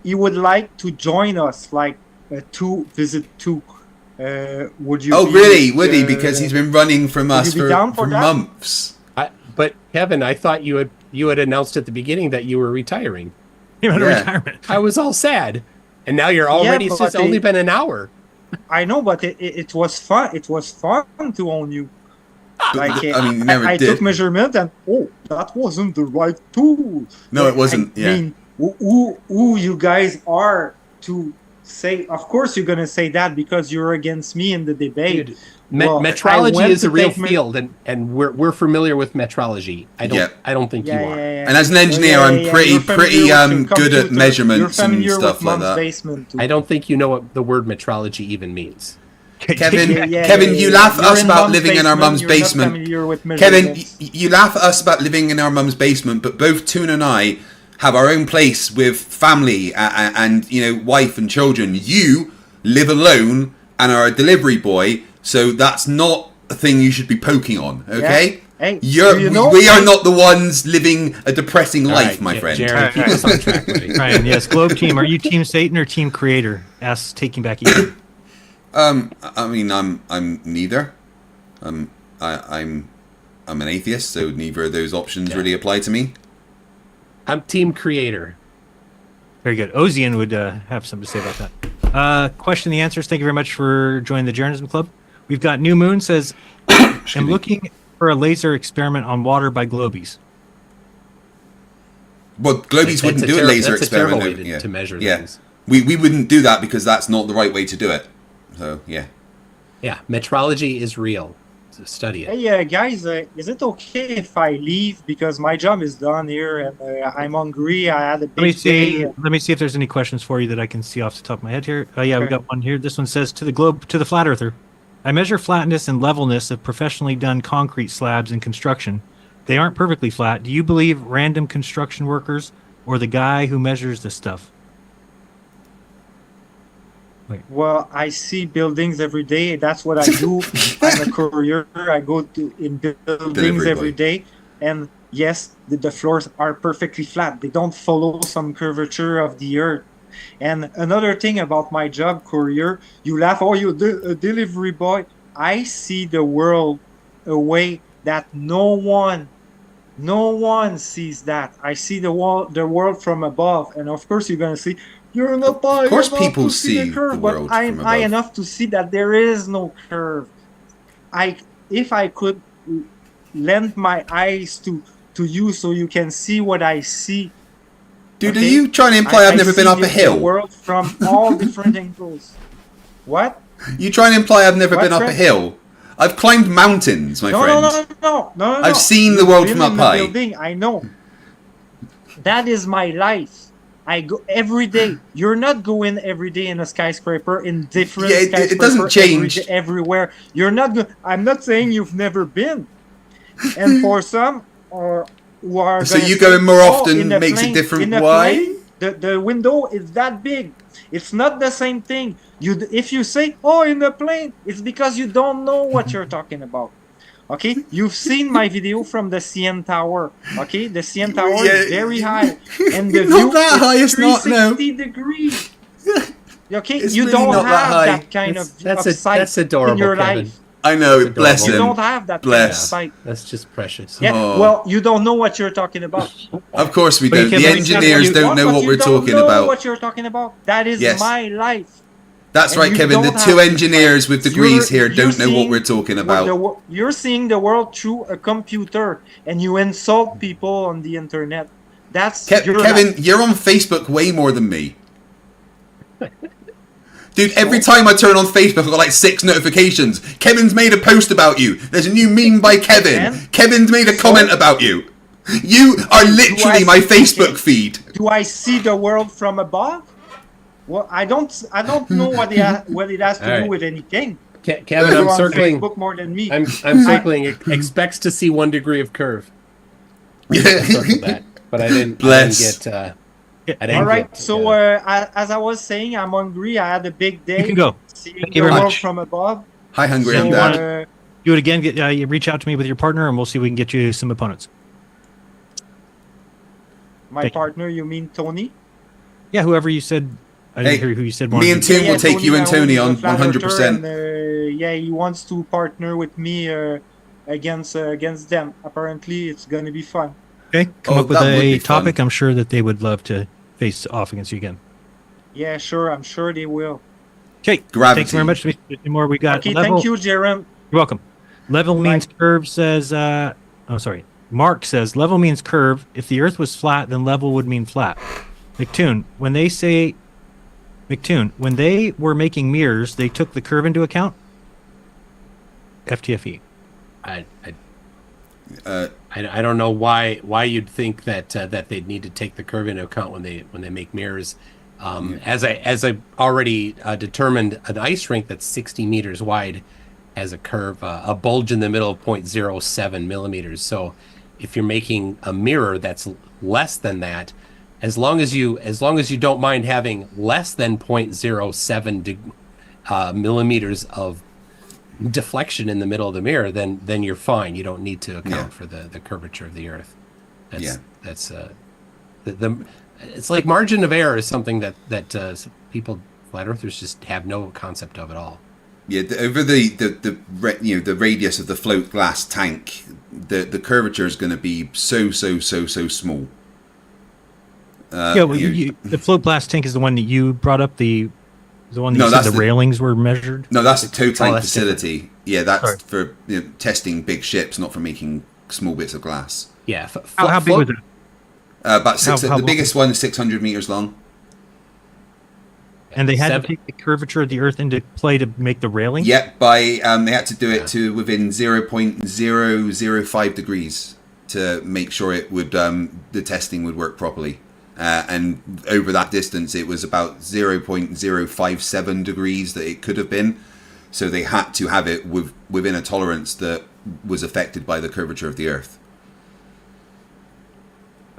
He would like to join us, like visit 2. would you? Oh, be, really? Would he? Because he's been running from would us you be down for for that? months. But Kevin, I thought you had announced at the beginning that you were retiring. You're Yeah. retirement. I was all sad, and now you're already. but It's just only been an hour. I know, but it was fun. It was fun to own you. Like I mean, you never I did. took measurement, and that wasn't the right tool. No, it wasn't. I Yeah. mean, who you guys are to say? Of course, you're gonna say that because you're against me in the debate. Dude, Well, I metrology went is a to real take me- field, and we're familiar with metrology. I don't think you are. And as an engineer, I'm pretty good at measurements and stuff like that. Basement too. I don't think you know what the word metrology even means. Kevin, Kevin, you laugh at You're us in about mom's living in our mum's you're not basement. familiar with Kevin, measurements. you laugh at us about living in our mum's basement, but both Toon and I have our own place with family and wife and children. You live alone and are a delivery boy, so that's not a thing you should be poking on. Okay? Yeah. Hey, we are not the ones living a depressing life, my friend. Jared, keep us on track, buddy. Ryan, yes, Globe Team. Are you Team Satan or Team Creator? Asks Taking Back Eden. I mean, I'm neither. I'm an atheist, so neither of those options really apply to me. I'm team creator. Very good. Ozian would have something to say about that. Question the answers. Thank you very much for joining the Jeranism Club. We've got New Moon says, I'm looking for a laser experiment on water by Globies. Well, Globies wouldn't do a laser that's experiment. a terrible way to measure things. We wouldn't do that because that's not the right way to do it. So, yeah. Yeah, metrology is real. So study it. Hey, guys, is it okay if I leave because my job is done here and I'm hungry? I had a big day. Let me see if there's any questions for you that I can see off the top of my head here. Yeah, we got one here. This one says, to the flat earther. I measure flatness and levelness of professionally done concrete slabs in construction. They aren't perfectly flat. Do you believe random construction workers or the guy who measures the stuff? Well, I see buildings every day. That's what I do. I'm a courier. I go in buildings every day. And yes, the floors are perfectly flat. They don't follow some curvature of the earth. And another thing about my job, courier, you laugh, you're a delivery boy. I see the world a way that no one sees that. I see the world from above. And of course, you're going to see, you're not by. Of course, people see the world but I'm from above. high enough to see that there is no curve. If I could lend my eyes to you so you can see what I see. Dude, are you trying to imply I've never been up a hill? The world from all different angles. What? You trying to imply I've never been up a friend? hill? I've climbed mountains, my friend. No. I've seen the world from up high. Building, I know. That is my life. I go every day. You're not going every day in a skyscraper in different skyscrapers. It doesn't change everywhere. You're not. I'm not saying you've never been. And for some, who are so you going more often makes it different. Why? The window is that big. It's not the same thing. If you say, in the plane, it's because you don't know what you're talking about. Okay, you've seen my video from the CN Tower. Okay, the CN Tower is very high, and the view that high. It's not 360 degrees. Okay, it's you really don't not have that kind of that's sight adorable, in your Kevin. life. I know, bless You him. don't have that kind of sight. That's just precious. Yeah, well, you don't know what you're talking about. Of course we But don't. you The can- engineers don't know what we're talking know about. what you're talking about. That is Yes. my life. That's And right, you Kevin. The don't two have- engineers with degrees here You're don't know what seeing we're talking about. You're seeing the world through a computer, and you insult people on the internet. That's your Kevin, life. you're on Facebook way more than me. Dude, every time I turn on Facebook, I've got like 6 notifications. Kevin's made a post about you. There's a new meme by Kevin. And? Kevin's made a comment about you. You are literally my Facebook feed. Do I see the world from above? Well, I don't know what it has to do Alright. with anything. Kevin, You're I'm on circling. Facebook more than me. I'm circling. Expects to see 1 degree of curve. I circled that, but I didn't. Bless. I Yeah. didn't All right. get, So as I was saying, I'm hungry. I had a big day. You can go. Seeing Thank the you very world much. from above. Hi, Hungry So, and you Dad. wanna- Do it again. You reach out to me with your partner, and we'll see if we can get you some opponents. My Thank you. partner, you mean Tony? Yeah, whoever you said I didn't hear who you said. Me and Toon will take you and Tony on 100%. Yeah, he wants to partner with me against them. Apparently, it's gonna be fun. Okay, come up with a topic. I'm sure that they would love to face off against you again. Yeah, sure. I'm sure they will. Okay, thanks very much. Any more we got? Okay, thank you, Jerem. You're welcome. Level means curve says, oh, sorry. Mark says, level means curve. If the Earth was flat, then level would mean flat. McToon, when they were making mirrors, they took the curve into account? FTFE. I don't know why you'd think that that they'd need to take the curve into account when they make mirrors. As I already determined, an ice rink that's 60 meters wide has a curve, a bulge in the middle of 0.07 millimeters. So if you're making a mirror that's less than that, as long as you don't mind having less than 0.07 millimeters of deflection in the middle of the mirror, then you're fine. You don't need to account for the curvature of the Earth. That's it's like margin of error is something that people, flat earthers, just have no concept of at all. Yeah, over the radius of the float glass tank, the curvature is going to be so small. The float glass tank is the one that you brought up. The one that you said the railings were measured. No, that's a tow tank facility. Different. Yeah, that's for testing big ships, not for making small bits of glass. Yeah. How big was it? About the biggest one is 600 meters long. And they had to take the curvature of the Earth into play to make the railing? Yep, they had to do it to within 0.005 degrees to make sure it would the testing would work properly. And over that distance, it was about 0.057 degrees that it could have been. So they had to have it within a tolerance that was affected by the curvature of the Earth.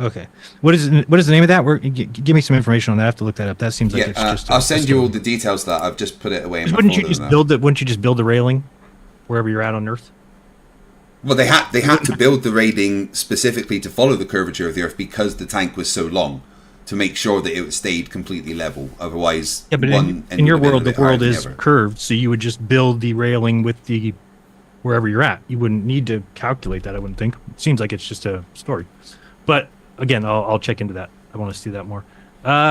Okay. What is the name of that? Give me some information on that. I have to look that up. That seems like it's just... I'll send you all the details that I've just put it away in my Wouldn't you just build the railing wherever you're at on Earth? Well, they had to build the railing specifically to follow the curvature of the Earth because the tank was so long, to make sure that it stayed completely level. Otherwise, but in your world, the world is curved, so you would just build the railing with the wherever you're at. You wouldn't need to calculate that, I wouldn't think. It seems like it's just a story. But again, I'll check into that. I want to see that more.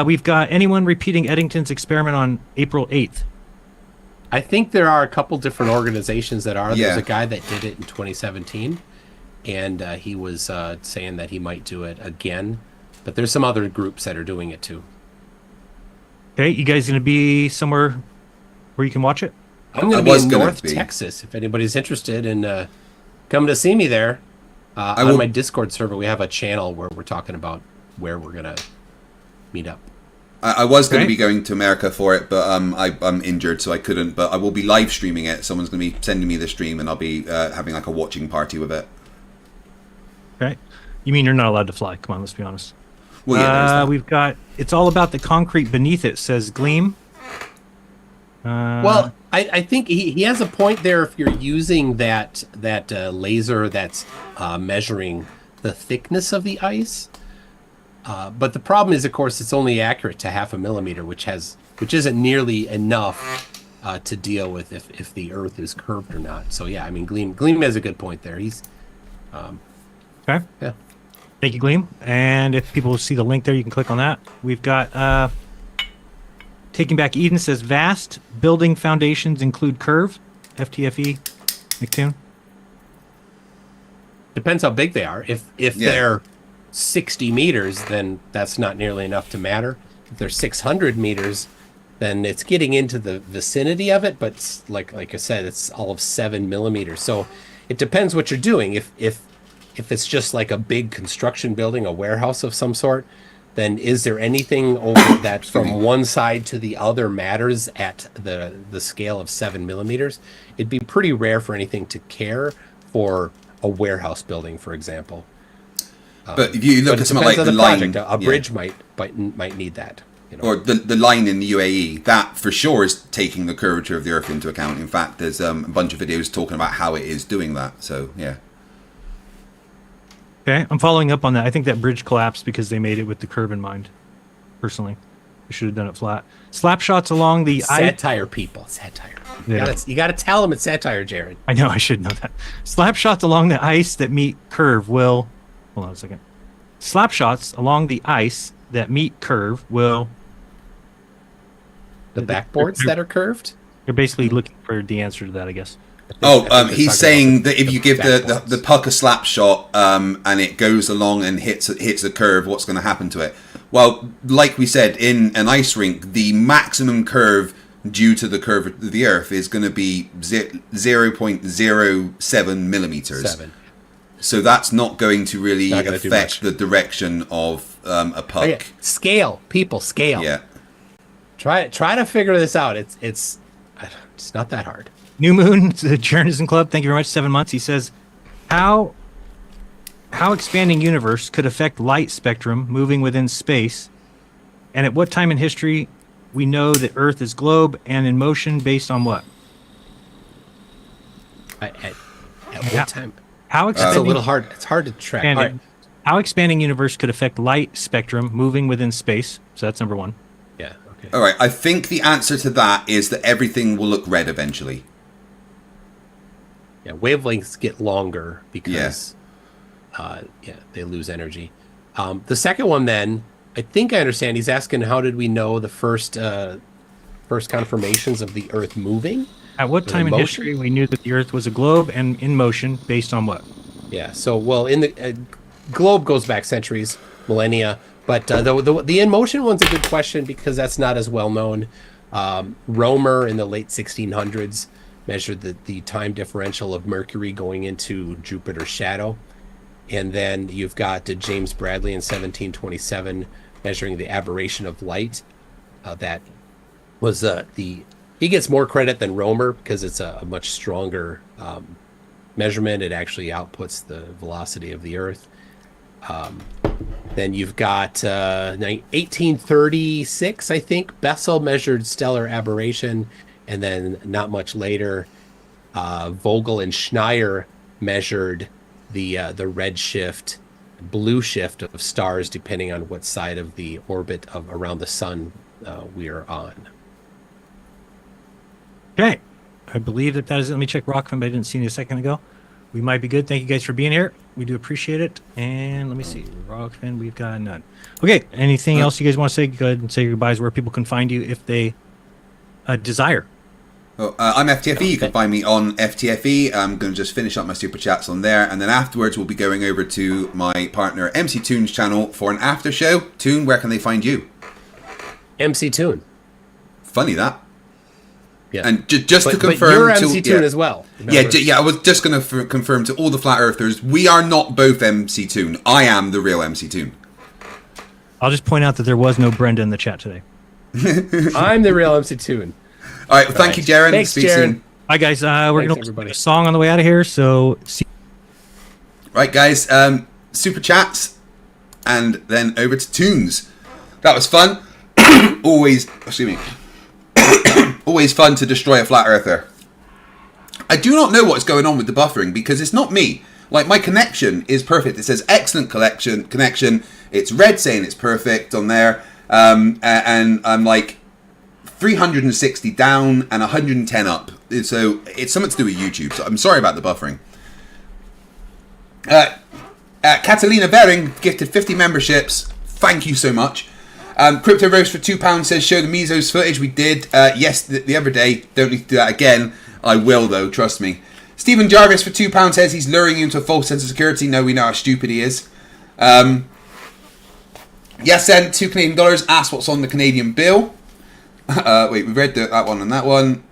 We've got anyone repeating Eddington's experiment on April 8th. I think there are a couple different organizations that are. There's a guy that did it in 2017, and he was saying that he might do it again. But there's some other groups that are doing it too. Okay, you guys going to be somewhere where you can watch it? I'm going to be in North Texas. If anybody's interested in coming to see me there, on my Discord server, we have a channel where we're talking about where we're going to meet up. I was going to be going to America for it, but I'm injured, so I couldn't. But I will be live streaming it. Someone's going to be sending me the stream, and I'll be having like a watching party with it. Okay. You mean you're not allowed to fly? Come on, let's be honest. Well, yeah, we've got, it's all about the concrete beneath it, says Gleam. Well, I think he has a point there if you're using that laser that's measuring the thickness of the ice. But the problem is, of course, it's only accurate to 0.5 millimeter, which isn't nearly enough to deal with if the Earth is curved or not. So yeah, I mean, Gleam has a good point there. He's okay. Yeah. Thank you, Gleam. And if people see the link there, you can click on that. We've got Taking Back Eden says vast building foundations include curve. FTFE, McToon. Depends how big they are. If they're 60 meters, then that's not nearly enough to matter. If they're 600 meters, then it's getting into the vicinity of it. But like I said, it's all of 7 millimeters. So it depends what you're doing. If it's just like a big construction building, a warehouse of some sort, then is there anything over that from one side to the other matters at the scale of 7 millimeters? It'd be pretty rare for anything to care for a warehouse building, for example. But if you look at something like the line, a bridge might need that. You know? Or the line in the UAE, that for sure is taking the curvature of the Earth into account. In fact, there's a bunch of videos talking about how it is doing that. So yeah. Okay, I'm following up on that. I think that bridge collapsed because they made it with the curve in mind, personally. I should have done it flat. Slap shots along the Satire, people. Satire. Yeah. You gotta tell them it's satire, Jared. I know, I should know that. Slap shots along the ice that meet curve will... Hold on a second. Slap shots along the ice that meet curve will... The backboards that are curved? You're basically looking for the answer to that, I guess. He's saying that if you give the puck a slap shot and it goes along and hits a curve, what's going to happen to it? Well, like we said, in an ice rink, the maximum curve due to the curve of the Earth is going to be 0.07 millimeters. So that's not going to really affect the direction of a puck. Okay. Scale, people, scale. Yeah. Try to figure this out. It's not that hard. New Moon, the Jeranism Club, thank you very much, 7 months. He says, how expanding universe could affect light spectrum moving within space, and at what time in history we know that Earth is globe and in motion based on what? At what time? How it's a little hard. It's hard to track. All right. How expanding universe could affect light spectrum moving within space? So that's number one. Yeah. Okay. All right. I think the answer to that is that everything will look red eventually. Yeah, wavelengths get longer because they lose energy. The second one, then, I think I understand. He's asking, how did we know the first confirmations of the Earth moving? At what time in history we knew that the Earth was a globe and in motion based on what? Yeah, so, well, in the globe goes back centuries, millennia, but the in motion one's a good question because that's not as well known. Romer in the late 1600s measured the time differential of Mercury going into Jupiter's shadow. And then you've got James Bradley in 1727 measuring the aberration of light. That was he gets more credit than Romer because it's a much stronger measurement. It actually outputs the velocity of the Earth. Then you've got 1836, I think, Bessel measured stellar aberration. And then not much later, Vogel and Schneier measured the red shift, blue shift of stars depending on what side of the orbit of around the sun we are on. Okay. I believe that is it. Let me check Rockfin, but I didn't see you a second ago. We might be good. Thank you guys for being here. We do appreciate it. And let me see. Rockfin, we've got none. Okay. Anything else you guys want to say? Go ahead and say your goodbyes, where people can find you if they desire. I'm FTFE. You can find me on FTFE. I'm going to just finish up my super chats on there, and then afterwards we'll be going over to my partner MCToon's channel for an after show. Toon, where can they find you? MCToon. Funny that. Yeah. And just to confirm, but you're MCToon as well. Yeah. I was just going to confirm to all the flat earthers, we are not both MCToon. I am the real MCToon. I'll just point out that there was no Brenda in the chat today. I'm the real MCToon. All right, well, thank you, Jaren. Thanks, Speak Jaren. soon. Bye, guys. We're going to play a song on the way out of here, so see. Right, guys, super chats, and then over to tunes. That was fun. Always fun to destroy a flat earther. I do not know what's going on with the buffering because it's not me. Like, my connection is perfect. It says excellent connection. It's red saying it's perfect on there. And I'm like 360 down and 110 up. So it's something to do with YouTube. So I'm sorry about the buffering. Catalina Bering gifted 50 memberships. Thank you so much. Crypto Roast for £2 says, show the Mesos footage. We did. Yes, the other day. Don't need to do that again. I will, though. Trust me. Stephen Jarvis for £2 says he's luring you into a false sense of security. No, we know how stupid he is. Yes, sent $2 Canadian. Ask what's on the Canadian bill. Wait, we read that one and that one.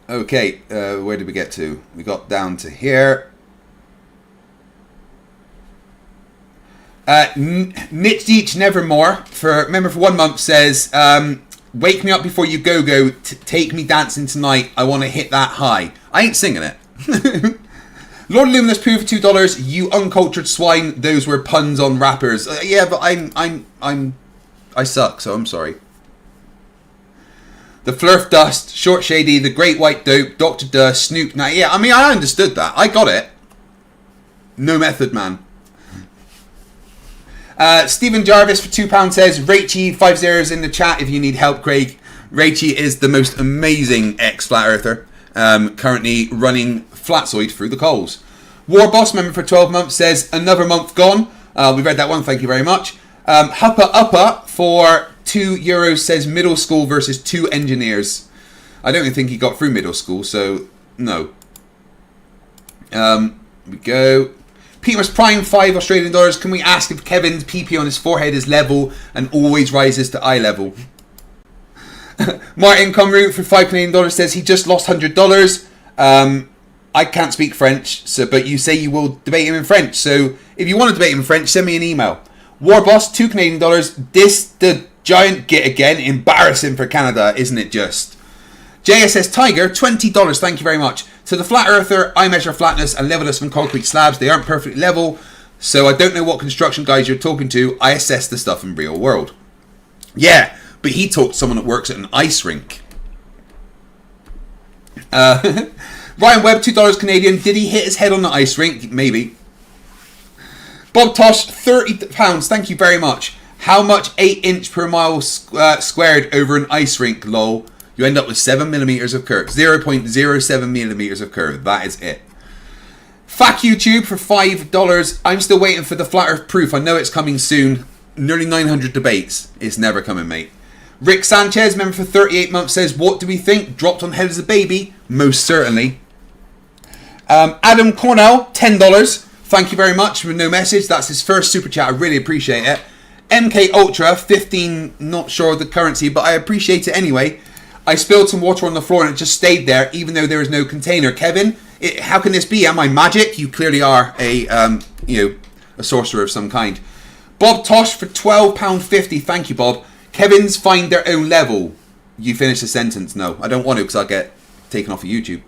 Okay, where did we get to? We got down to here. Nitch Deech Nevermore, remember for 1 month, says, wake me up before you go, take me dancing tonight, I want to hit that high. I ain't singing it. Lord Luminous Poo for $2, you uncultured swine, those were puns on rappers. Yeah, but I suck, so I'm sorry. The Flerf Dust, Short Shady, The Great White Dope, Dr. Dust, Snoop. Now, yeah, I mean, I understood that. I got it. No method, man. Stephen Jarvis for £2 says, Rachie, 5 zeros in the chat if you need help, Craig. Rachie is the most amazing ex-Flat Earther, currently running Flatzoid through the coals. War Boss member for 12 months says, another month gone. We read that one, thank you very much. Huppa Uppa for €2 says, middle school versus 2 engineers. I don't even think he got through middle school, so no. Here we go. Peter's Prime, 5 Australian dollars. Can we ask if Kevin's PP on his forehead is level and always rises to eye level? Martin Comroot for 5 Canadian dollars says he just lost $100. I can't speak French, but you say you will debate him in French. So if you want to debate him in French, send me an email. Warboss, 2 Canadian dollars. This the giant git again. Embarrassing for Canada, isn't it just? JSS Tiger, $20. Thank you very much. To the Flat Earther, I measure flatness and level us from concrete slabs. They aren't perfectly level, so I don't know what construction guys you're talking to. I assess the stuff in real world. Yeah, but he talked to someone that works at an ice rink. Ryan Webb, $2 Canadian. Did he hit his head on the ice rink? Maybe. Bob Tosh, £30. Thank you very much. How much 8 inch per mile squared over an ice rink? Lol. You end up with 7 millimeters of curve. 0.07 millimeters of curve. That is it. Fuck YouTube for $5. I'm still waiting for the Flat Earth proof. I know it's coming soon. Nearly 900 debates. It's never coming, mate. Rick Sanchez, member for 38 months, says, what do we think? Dropped on head as a baby? Most certainly. Adam Cornell, $10. Thank you very much for no message. That's his first super chat. I really appreciate it. MK Ultra, 15. Not sure of the currency, but I appreciate it anyway. I spilled some water on the floor and it just stayed there, even though there is no container. Kevin, how can this be? Am I magic? You clearly are a sorcerer of some kind. Bob Tosh for £12.50. Thank you, Bob. Kevin's find their own level. You finish the sentence. No, I don't want to because I'll get taken off of YouTube.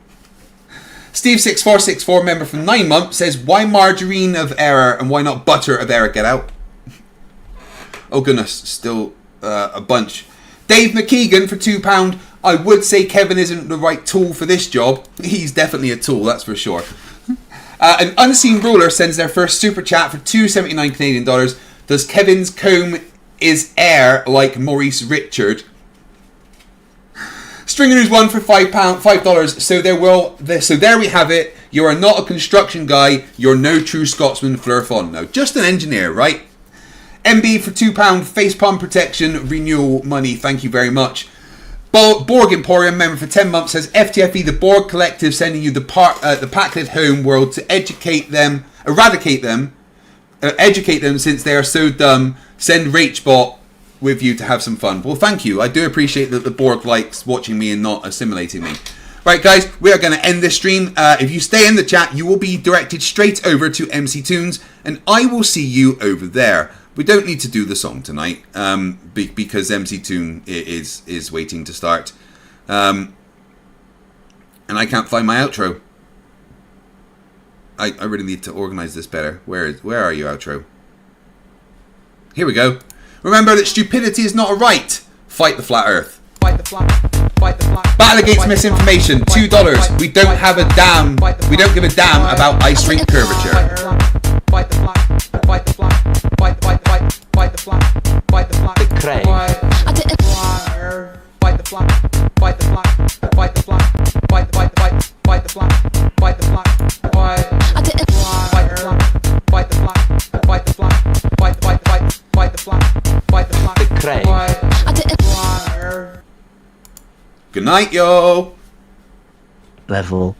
Steve6464, member for 9 months, says, why margarine of error and why not butter of error? Get out. Oh, goodness. Still a bunch. Dave McKeegan for £2. I would say Kevin isn't the right tool for this job. He's definitely a tool, that's for sure. An Unseen Ruler sends their first super chat for $2.79 Canadian dollars. Does Kevin's comb is air like Maurice Richard? Stringer's one for $5. So there we have it. You are not a construction guy. You're no true Scotsman, Flerfs. No, just an engineer, right? MB for £2, Facepalm protection, renewal money, thank you very much. Borg Emporium, member for 10 months, says, FTFE, the Borg Collective, sending you the Packlet home world to eradicate them since they are so dumb. Send Rachbot with you to have some fun. Well, thank you. I do appreciate that the Borg likes watching me and not assimilating me. Right, guys, we are going to end this stream. If you stay in the chat, you will be directed straight over to MCToons, and I will see you over there. We don't need to do the song tonight because MCToon is waiting to start. And I can't find my outro. I really need to organize this better. Where are you, outro? Here we go. Remember that stupidity is not a right. Fight the flat earth. Battle against misinformation, $2. We don't have a damn. We don't give a damn about ice rink curvature. Fight the flat. Fight the flat. Fight the flat. Fight the flat. The cray. Fight the flat. Fight the flat. Fight the flat. Fight the flat. Fight the flat. Fight the flat. Fight the flat. Fight the flat. Fight the flat. Fight the flat. Fight the flat. Fight the flat. The cray. Good night, yo. Level.